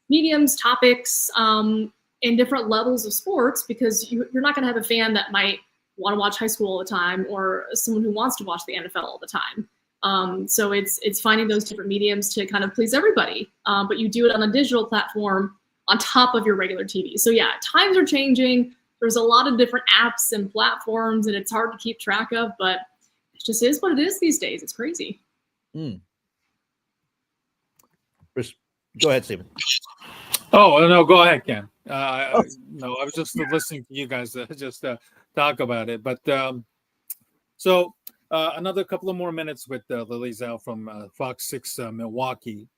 mediums, topics, and different levels of sports, because you're not going to have a fan that might want to watch high school all the time, or someone who wants to watch the NFL all the time. So it's finding those different mediums to kind of please everybody, but you do it on a digital platform on top of your regular TV. So yeah, times are changing. There's a lot of different apps and platforms, and it's hard to keep track of, but it just is what it is these days. It's crazy. Go ahead, Stephen. Oh, no, go ahead, Ken. I was just listening to you guys just talk about it. But so another couple of more minutes with Lily Zhao from Fox 6 Milwaukee.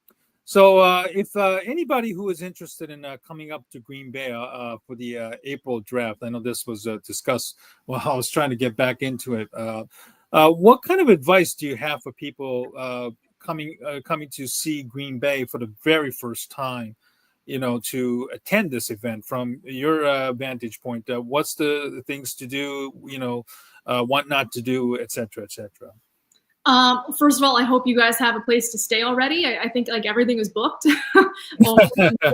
So if anybody who is interested in coming up to Green Bay for the April draft, I know this was discussed while I was trying to get back into it. What kind of advice do you have for people coming to see Green Bay for the very first time, to attend this event from your vantage point? What's the things to do, what not to do, et cetera, et cetera? First of all, I hope you guys have a place to stay already. I think like everything is booked. Or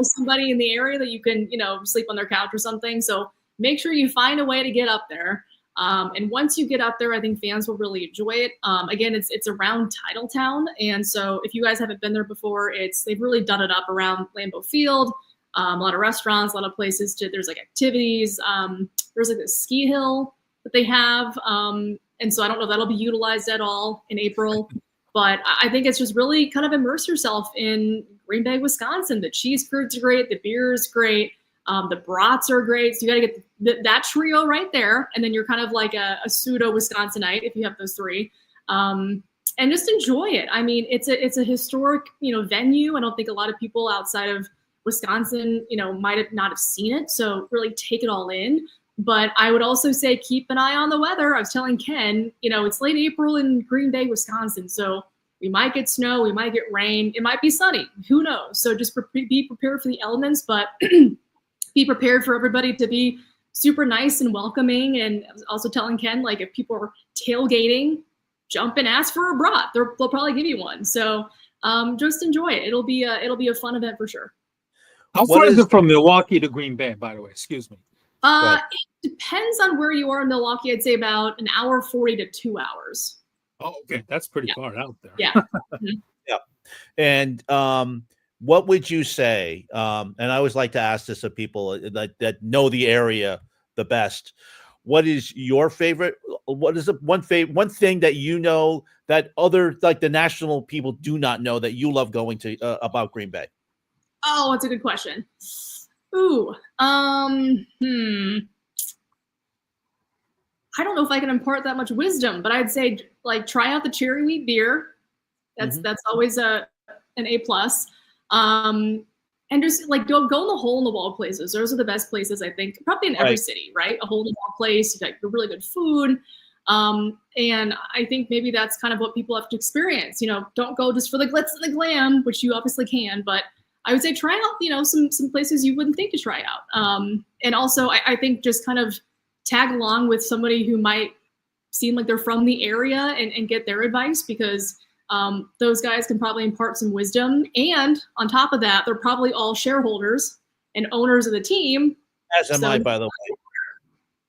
somebody in the area that you can, sleep on their couch or something. So make sure you find a way to get up there. And once you get up there, I think fans will really enjoy it. Again, it's around Titletown. And so if you guys haven't been there before, they've really done it up around Lambeau Field. A lot of restaurants, a lot of places there's like activities. There's like a ski hill that they have. And so I don't know if that'll be utilized at all in April, but I think it's just really kind of immerse yourself in Green Bay, Wisconsin. The cheese curds are great. The beer is great. The brats are great. So you got to get that trio right there. And then you're kind of like a pseudo Wisconsinite if you have those three. And and just enjoy it. I mean, it's a historic, venue. I don't think a lot of people outside of Wisconsin, might have not have seen it. So really take it all in. But I would also say keep an eye on the weather. I was telling Ken, it's late April in Green Bay, Wisconsin. So we might get snow, we might get rain, it might be sunny. Who knows? So just be prepared for the elements, but be prepared for everybody to be super nice and welcoming. And also telling Ken, like, if people are tailgating, jump and ask for a brat. They'll probably give you one. So just enjoy it. It'll be a fun event for sure. How far is it from Milwaukee to Green Bay, by the way? Excuse me. It depends on where you are in Milwaukee. I'd say about an hour 40 to 2 hours. Oh, okay. That's pretty far out there. Yeah. Yeah. And what would you say? And I always like to ask this of people that know the area the best. What is your favorite? What is one thing that that other, like the national people, do not know that you love going to about Green Bay? Oh, that's a good question. Ooh, I don't know if I can impart that much wisdom, but I'd say like try out the cherry wheat beer. That's always an A+. And just like go in the hole in the wall places. Those are the best places, I think, probably in every city, right? A hole in the wall place, you got really good food. And I think maybe that's kind of what people have to experience. Don't go just for the glitz and the glam, which you obviously can, but I would say try out, some places you wouldn't think to try out. And also I think just kind of tag along with somebody who might seem like they're from the area and get their advice, because those guys can probably impart some wisdom. And on top of that, they're probably all shareholders and owners of the team. As am I, by the way.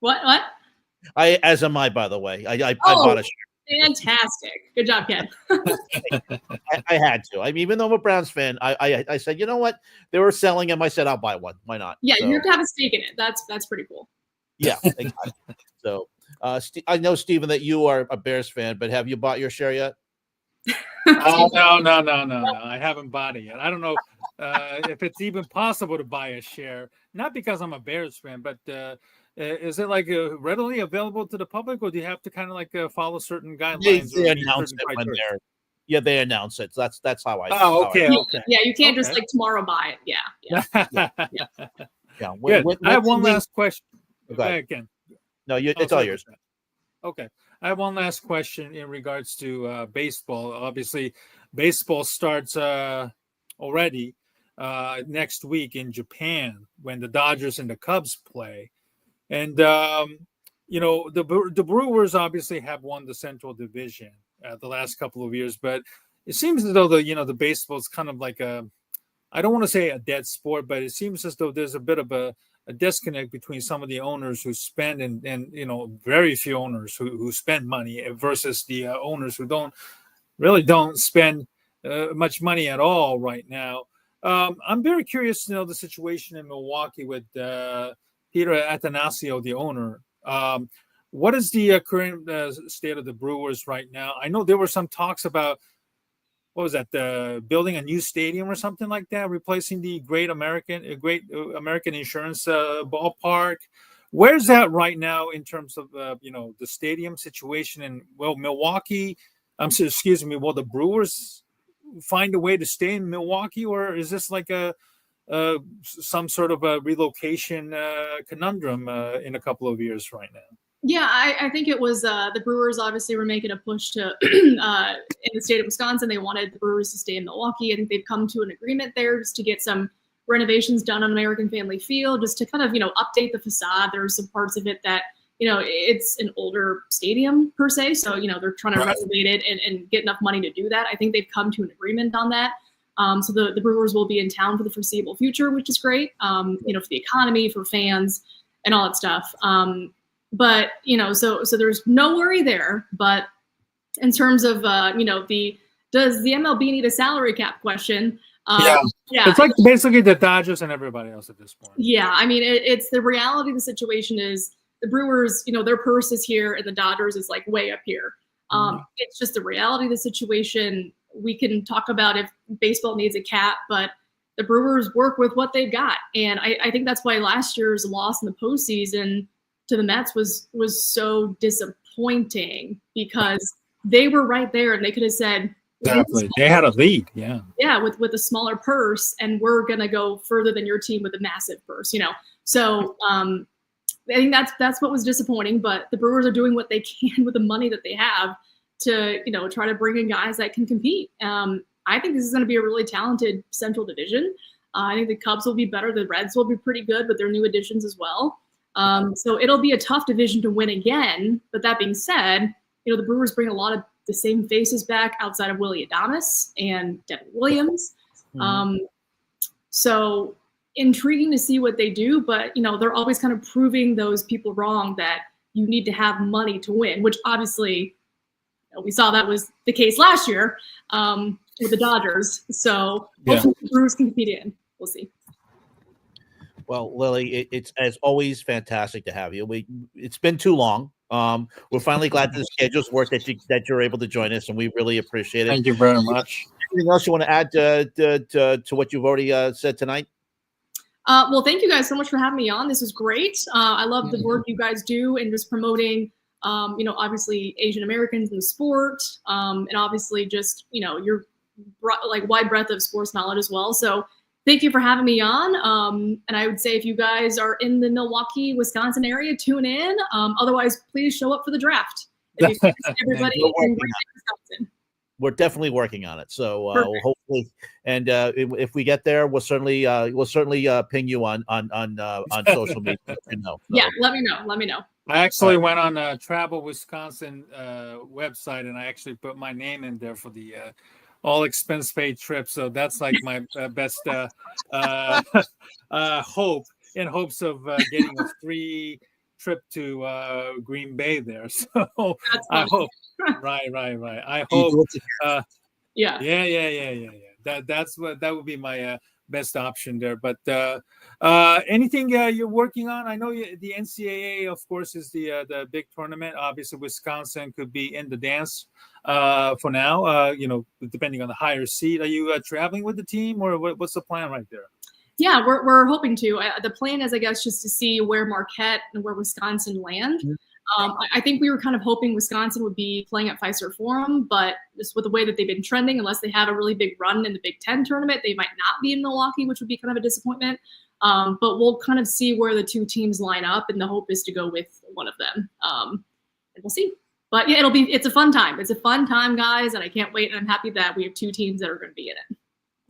What? As am I, by the way. I bought a share. Fantastic. Good job, Ken. I had to. I mean, even though I'm a Browns fan, I said, you know what? They were selling them. I said, I'll buy one. Why not? Yeah, you have to have a stake in it. That's pretty cool. Yeah, exactly. So I know, Steven, that you are a Bears fan, but have you bought your share yet? Oh, no. I haven't bought it yet. I don't know if it's even possible to buy a share. Not because I'm a Bears fan, but is it like readily available to the public, or do you have to kind of like follow certain guidelines? They announce it when they're. Yeah, they announce it. So that's how I. Oh, okay. Yeah, you can't just like tomorrow buy it. Yeah. Yeah. I have one last question. Again. No, it's all yours. Okay. I have one last question in regards to baseball. Obviously, baseball starts already next week in Japan when the Dodgers and the Cubs play. And, the Brewers obviously have won the Central Division the last couple of years. But it seems as though the baseball is kind of like I don't want to say a dead sport, but it seems as though there's a bit of a disconnect between some of the owners who spend and very few owners who spend money versus the owners who don't spend much money at all right now. I'm very curious to know the situation in Milwaukee with Peter Atanasio, the owner. What is the current state of the Brewers right now? I know there were some talks about, what was that, building a new stadium or something like that, replacing the Great American Insurance ballpark. Where's that right now in terms of the stadium situation in Milwaukee? Will the Brewers find a way to stay in Milwaukee, or is this like some sort of a relocation conundrum in a couple of years right now? Yeah, I think it was the Brewers obviously were making a push to in the state of Wisconsin. They wanted the Brewers to stay in Milwaukee. I think they've come to an agreement there just to get some renovations done on American Family Field, just to kind of, update the facade. There's some parts of it that, it's an older stadium per se. So, they're trying to renovate it and get enough money to do that. I think they've come to an agreement on that. So the Brewers will be in town for the foreseeable future, which is great, for the economy, for fans and all that stuff. But, so there's no worry there. But in terms of, does the MLB need a salary cap question? Yeah. It's like basically the Dodgers and everybody else at this point. Yeah. I mean, it's the reality of the situation is the Brewers, their purse is here and the Dodgers is like way up here. It's just the reality of the situation. We can talk about if baseball needs a cap, but the Brewers work with what they've got. And I think that's why last year's loss in the postseason to the Mets was so disappointing, because they were right there, and they could have said, exactly. They had a lead. Yeah, with a smaller purse, and we're gonna go further than your team with a massive purse. So I think that's what was disappointing. But the Brewers are doing what they can with the money that they have to try to bring in guys that can compete. I think this is going to be a really talented Central Division. I think the Cubs will be better. The Reds will be pretty good with their new additions as well. So it'll be a tough division to win again. But that being said, the Brewers bring a lot of the same faces back outside of Willy Adames and Devin Williams. So intriguing to see what they do. But, they're always kind of proving those people wrong that you need to have money to win, which obviously we saw that was the case last year. With the Dodgers. So hopefully the Brewers can compete in. We'll see. Well, Lily, it's as always fantastic to have you. It's been too long. We're finally glad that the schedules work, that you're able to join us, and we really appreciate it. Thank you very much. Anything else you want to add to what you've already said tonight? Well, thank you guys so much for having me on. This was great. I love the work you guys do and just promoting obviously Asian Americans in the sport, and obviously just your wide breadth of sports knowledge as well. So thank you for having me on. And I would say if you guys are in the Milwaukee, Wisconsin area, tune in. Otherwise, please show up for the draft. Everybody in Wisconsin. We're definitely working on it. So hopefully, and if we get there, we'll certainly ping you on social media. So. Yeah, let me know. I actually went on Travel Wisconsin website, and I actually put my name in there for the all expense paid trip. So that's like my best hope, in hopes of getting a free trip to Green Bay there. So I hope. Right. I hope. Yeah. That would be my best option there. But anything you're working on? I know the NCAA, of course, is the big tournament. Obviously, Wisconsin could be in the dance for now. Depending on the higher seed. Are you traveling with the team, or what's the plan right there? Yeah, we're hoping to. The plan is, I guess, just to see where Marquette and where Wisconsin land. I think we were kind of hoping Wisconsin would be playing at Fiserv Forum, but just with the way that they've been trending, unless they have a really big run in the Big Ten tournament, they might not be in Milwaukee, which would be kind of a disappointment. But we'll kind of see where the two teams line up, and the hope is to go with one of them. And we'll see. But yeah, it's a fun time. It's a fun time, guys, and I can't wait. And I'm happy that we have two teams that are going to be in it.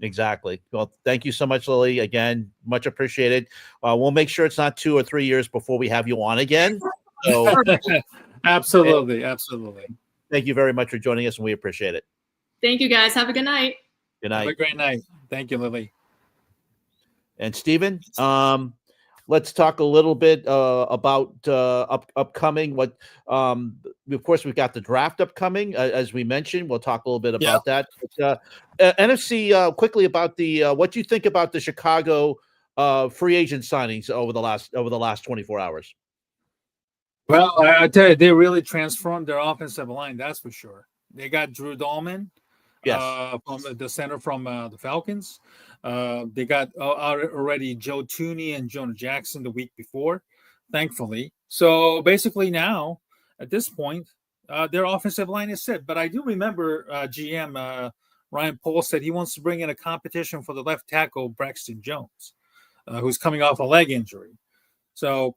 Exactly. Well, thank you so much, Lily. Again, much appreciated. We'll make sure it's not 2 or 3 years before we have you on again. So, absolutely. Thank you very much for joining us, and we appreciate it. Thank you, guys. Have a good night. Good night. Have a great night. Thank you, Lily. And Steven, let's talk a little bit about upcoming. Of course, we've got the draft upcoming, as we mentioned. We'll talk a little bit about that. But, NFC, quickly about what do you think about the Chicago free agent signings over the last 24 hours? Well, I tell you, they really transformed their offensive line. That's for sure. They got Drew Dahlman, from the center from the Falcons. They got already Joe Tooney and Jonah Jackson the week before, thankfully. So basically now, at this point, their offensive line is set. But I do remember GM Ryan Pohl said he wants to bring in a competition for the left tackle, Braxton Jones, who's coming off a leg injury. So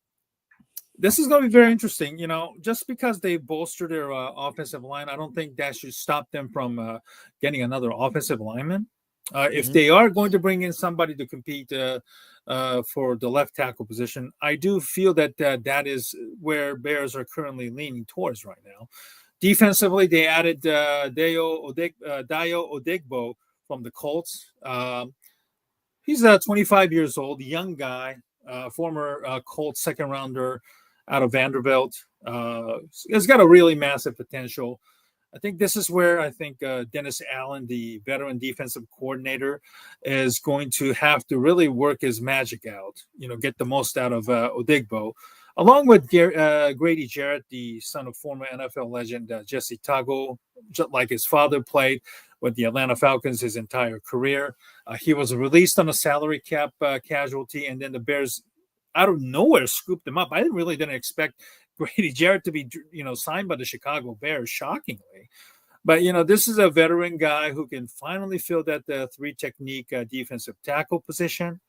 this is going to be very interesting. Just because they bolster their offensive line, I don't think that should stop them from getting another offensive lineman. If they are going to bring in somebody to compete for the left tackle position, I do feel that that is where Bears are currently leaning towards right now. Defensively, they added Dayo Odigbo from the Colts. He's 25 years old, young guy, former Colts second rounder out of Vanderbilt. Has got a really massive potential. I think this is where I think Dennis Allen, the veteran defensive coordinator, is going to have to really work his magic out, get the most out of Odigbo, along with Grady Jarrett, the son of former NFL legend Jesse Tago, just like his father played with the Atlanta Falcons his entire career. He was released on a salary cap casualty, and then the Bears out of nowhere scooped him up. I didn't expect Grady Jarrett to be, signed by the Chicago Bears, shockingly. But, this is a veteran guy who can finally fill that three technique defensive tackle position.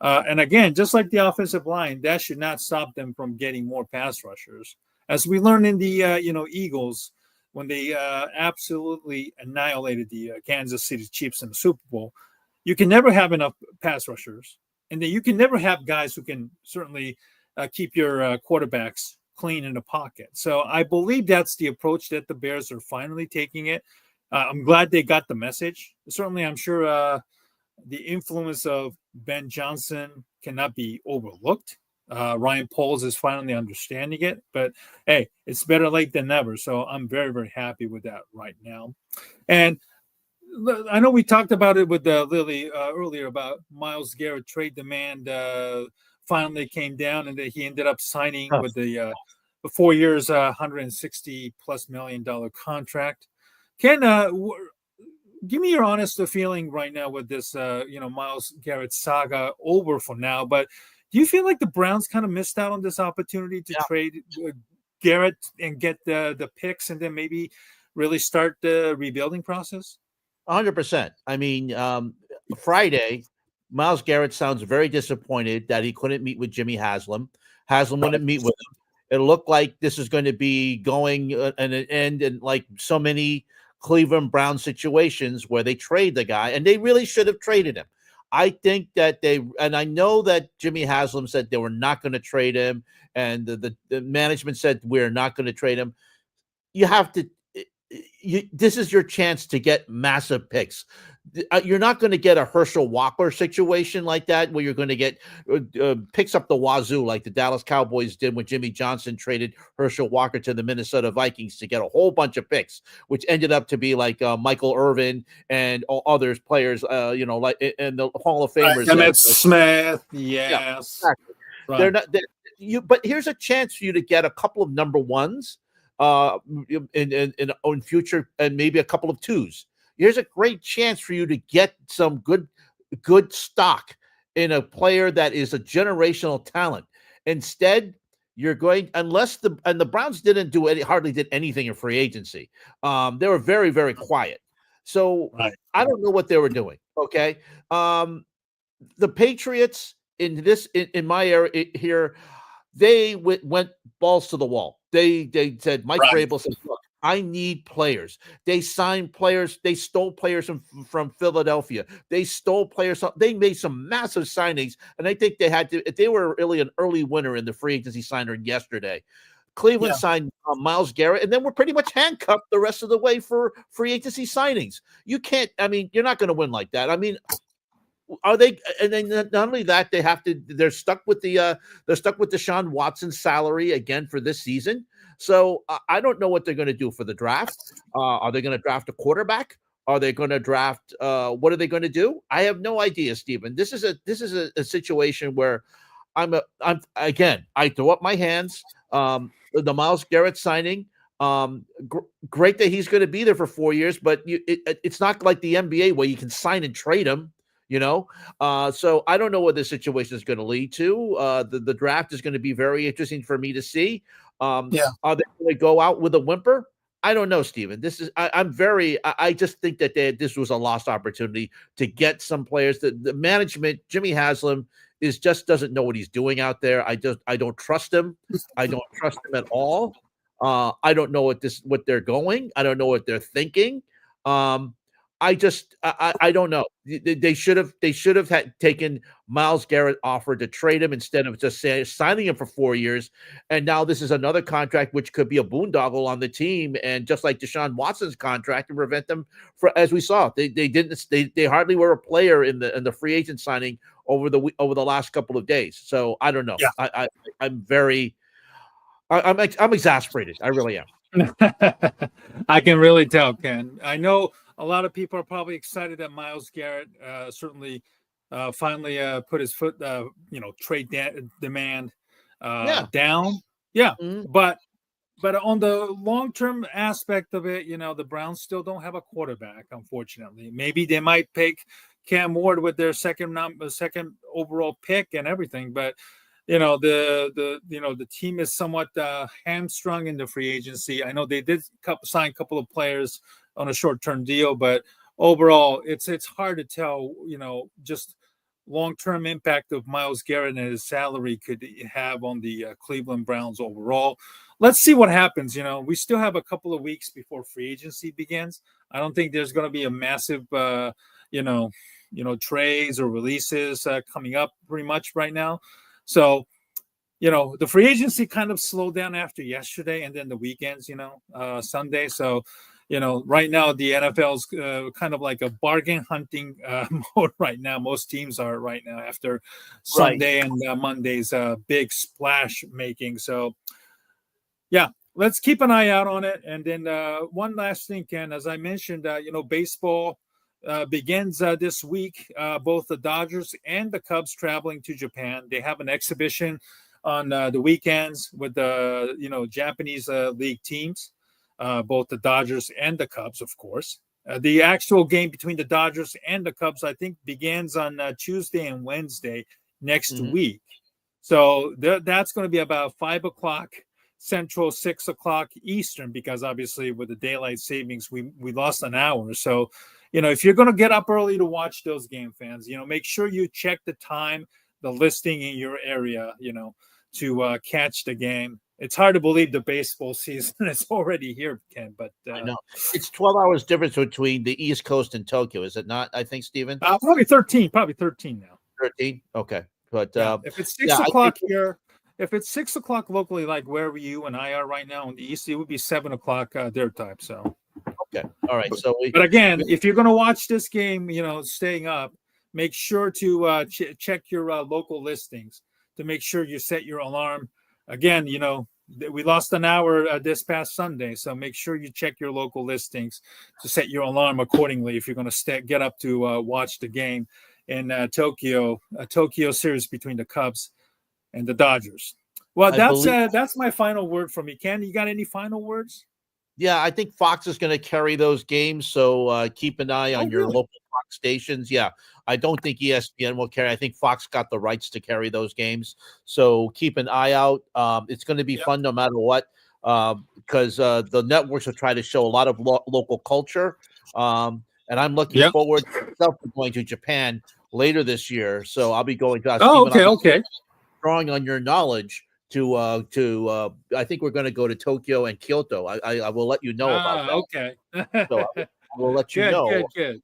And again, just like the offensive line, that should not stop them from getting more pass rushers. As we learned in the, Eagles, when they absolutely annihilated the Kansas City Chiefs in the Super Bowl, you can never have enough pass rushers. And then you can never have guys who can certainly keep your quarterbacks clean in the pocket. So I believe that's the approach that the Bears are finally taking it. I'm glad they got the message. Certainly, I'm sure the influence of Ben Johnson cannot be overlooked. Ryan Poles is finally understanding it, but hey, it's better late than never. So I'm very, very happy with that right now. And I know we talked about it with Lily earlier about Myles Garrett trade demand finally came down, and that he ended up signing with the 4 years, $160+ million contract. Ken, give me your honest feeling right now with this, Myles Garrett saga over for now. But do you feel like the Browns kind of missed out on this opportunity to trade Garrett and get the picks, and then maybe really start the rebuilding process? 100%. I mean, Friday, Myles Garrett sounds very disappointed that he couldn't meet with Jimmy Haslam. Haslam wouldn't meet with him. It looked like this is going to be going an end in like so many Cleveland Brown situations where they trade the guy, and they really should have traded him. I think that and I know that Jimmy Haslam said they were not going to trade him, and the management said we're not going to trade him. You have to. This is your chance to get massive picks. You're not going to get a Herschel Walker situation like that, where you're going to get picks up the wazoo like the Dallas Cowboys did when Jimmy Johnson traded Herschel Walker to the Minnesota Vikings to get a whole bunch of picks, which ended up to be like Michael Irvin and others players, like and the Hall of Famers. Emmett Smith, yes. Yeah, exactly. Right. They're not. But here's a chance for you to get a couple of number ones in future, and maybe a couple of twos. Here's a great chance for you to get some good stock in a player that is a generational talent. Instead, you're going, unless the Browns hardly did anything in free agency. They were very, very quiet. So I don't know what they were doing. Okay. The Patriots in my area here, they went balls to the wall. They said, Mike Vrabel said, look, I need players. They signed players. They stole players from Philadelphia. They stole players. They made some massive signings, and I think they were really an early winner in the free agency signing yesterday. Cleveland signed Myles Garrett, and then we're pretty much handcuffed the rest of the way for free agency signings. You can't. I mean, you're not going to win like that. I mean, are they? And then not only that, they're stuck with Deshaun Watson's salary again for this season. So I don't know what they're going to do for the draft. Are they going to draft a quarterback? Are they going to draft? What are they going to do? I have no idea, Stephen. This is a situation where I throw up my hands. The Myles Garrett signing. Great that he's going to be there for 4 years, but it's not like the NBA where you can sign and trade him. So I don't know what this situation is going to lead to. The draft is going to be very interesting for me to see. Are they going to go out with a whimper? I don't know, Steven. I just think that this was a lost opportunity to get some players. The management, Jimmy Haslam, doesn't know what he's doing out there. I don't trust him. I don't trust him at all. I don't know what they're going. I don't know what they're thinking. I don't know. They should have had taken Myles Garrett offer to trade him instead of just signing him for 4 years. And now this is another contract which could be a boondoggle on the team, and just like Deshaun Watson's contract, to prevent them as we saw, they hardly were a player in the free agent signing over the last couple of days. So I don't know. Yeah. I'm exasperated. I really am. I can really tell, Ken. I know a lot of people are probably excited that Myles Garrett certainly finally put his foot, trade demand down. Yeah, mm-hmm. But on the long-term aspect of it, the Browns still don't have a quarterback, unfortunately. Maybe they might pick Cam Ward with their second overall pick and everything, but the team is somewhat hamstrung in the free agency. I know they did sign a couple of players on a short-term deal, but overall, it's hard to tell, just long-term impact of Myles Garrett and his salary could have on the Cleveland Browns overall. Let's see what happens. We still have a couple of weeks before free agency begins. I don't think there's going to be a massive, trades or releases coming up pretty much right now. So, the free agency kind of slowed down after yesterday and then the weekends, Sunday. So, right now the NFL's kind of like a bargain hunting mode right now. Most teams are right now after Sunday and Monday's big splash making. So, yeah, let's keep an eye out on it. And then one last thing, Ken, as I mentioned, baseball begins this week. Both the Dodgers and the Cubs traveling to Japan. They have an exhibition on the weekends with the Japanese league teams. Both the Dodgers and the Cubs, of course. The actual game between the Dodgers and the Cubs, I think, begins on Tuesday and Wednesday next week. So that's going to be about 5 o'clock Central, 6 o'clock Eastern, because obviously with the daylight savings, we lost an hour. So, if you're going to get up early to watch those game, fans, make sure you check the time, the listing in your area, to catch the game. It's hard to believe the baseball season is already here, Ken, but I know it's 12 hours difference between the East Coast and Tokyo, is it not? I think, Stephen. Probably 13 now. 13. Okay, but if it's 6 o'clock here, if it's 6 o'clock locally, like wherever you and I are right now in the East, it would be 7 o'clock their time. So okay, all right. So, but again, if you're going to watch this game, staying up, make sure to check your local listings to make sure you set your alarm. Again, we lost an hour this past Sunday, so make sure you check your local listings to set your alarm accordingly if you're going to get up to watch the game in Tokyo series between the Cubs and the Dodgers. Well, that's my final word from me. Ken, you got any final words? Yeah, I think Fox is going to carry those games, so keep an eye on your local Fox stations. Yeah, I don't think ESPN will carry. I think Fox got the rights to carry those games, so keep an eye out. It's going to be fun no matter what, because the networks will try to show a lot of local culture, and I'm looking forward to going to Japan later this year. So I'll be going to. Okay. Drawing on your knowledge. I think we're going to go to Tokyo and Kyoto. I will let you know about that. Okay. So I will let you know. Good.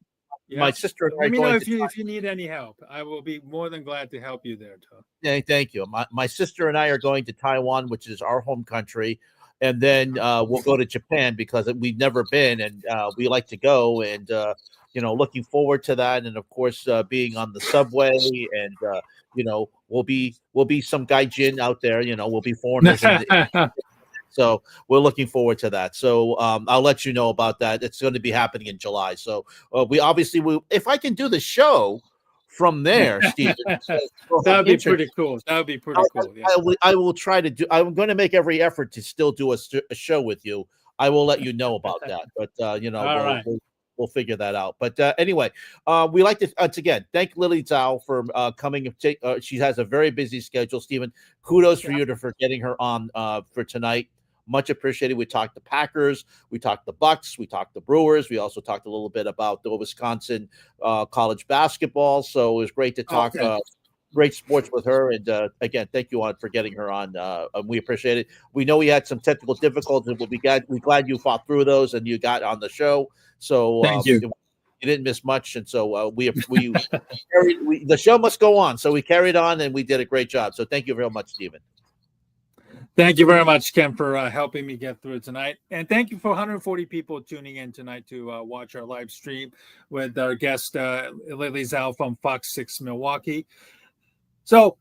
Yeah. My sister and I let me know if you need any help. I will be more than glad to help you there, Tom. Yeah, thank you. My sister and I are going to Taiwan, which is our home country, and then we'll go to Japan because we've never been, and we like to go, and looking forward to that, and of course being on the subway, and we'll be some gaijin out there, we'll be foreigners. So we're looking forward to that. So I'll let you know about that. It's going to be happening in July. So we obviously will. If I can do the show from there, Stephen, that would be pretty cool. That would be pretty cool. Yeah. I will try to do. I'm going to make every effort to still do a show with you. I will let you know about that. But we'll figure that out. But anyway, we like to once again thank Lily Zhao for coming. She has a very busy schedule. Stephen, kudos for you for getting her on for tonight. Much appreciated. We talked the Packers, we talked the Bucks, we talked the Brewers. We also talked a little bit about the Wisconsin college basketball. So it was great to talk great sports with her. And again, thank you for getting her on. We appreciate it. We know we had some technical difficulties, but we're glad you fought through those and you got on the show. So thank you. You didn't miss much, and so the show must go on. So we carried on, and we did a great job. So thank you very much, Stephen. Thank you very much, Ken, for helping me get through tonight. And thank you for 140 people tuning in tonight to watch our live stream with our guest, Lily Zhao from Fox 6 Milwaukee. So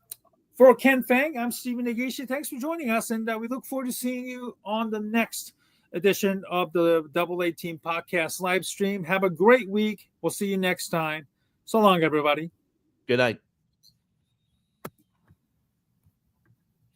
for Ken Fang, I'm Stephen Negishi. Thanks for joining us, and we look forward to seeing you on the next edition of the AA Team Podcast live stream. Have a great week. We'll see you next time. So long, everybody. Good night.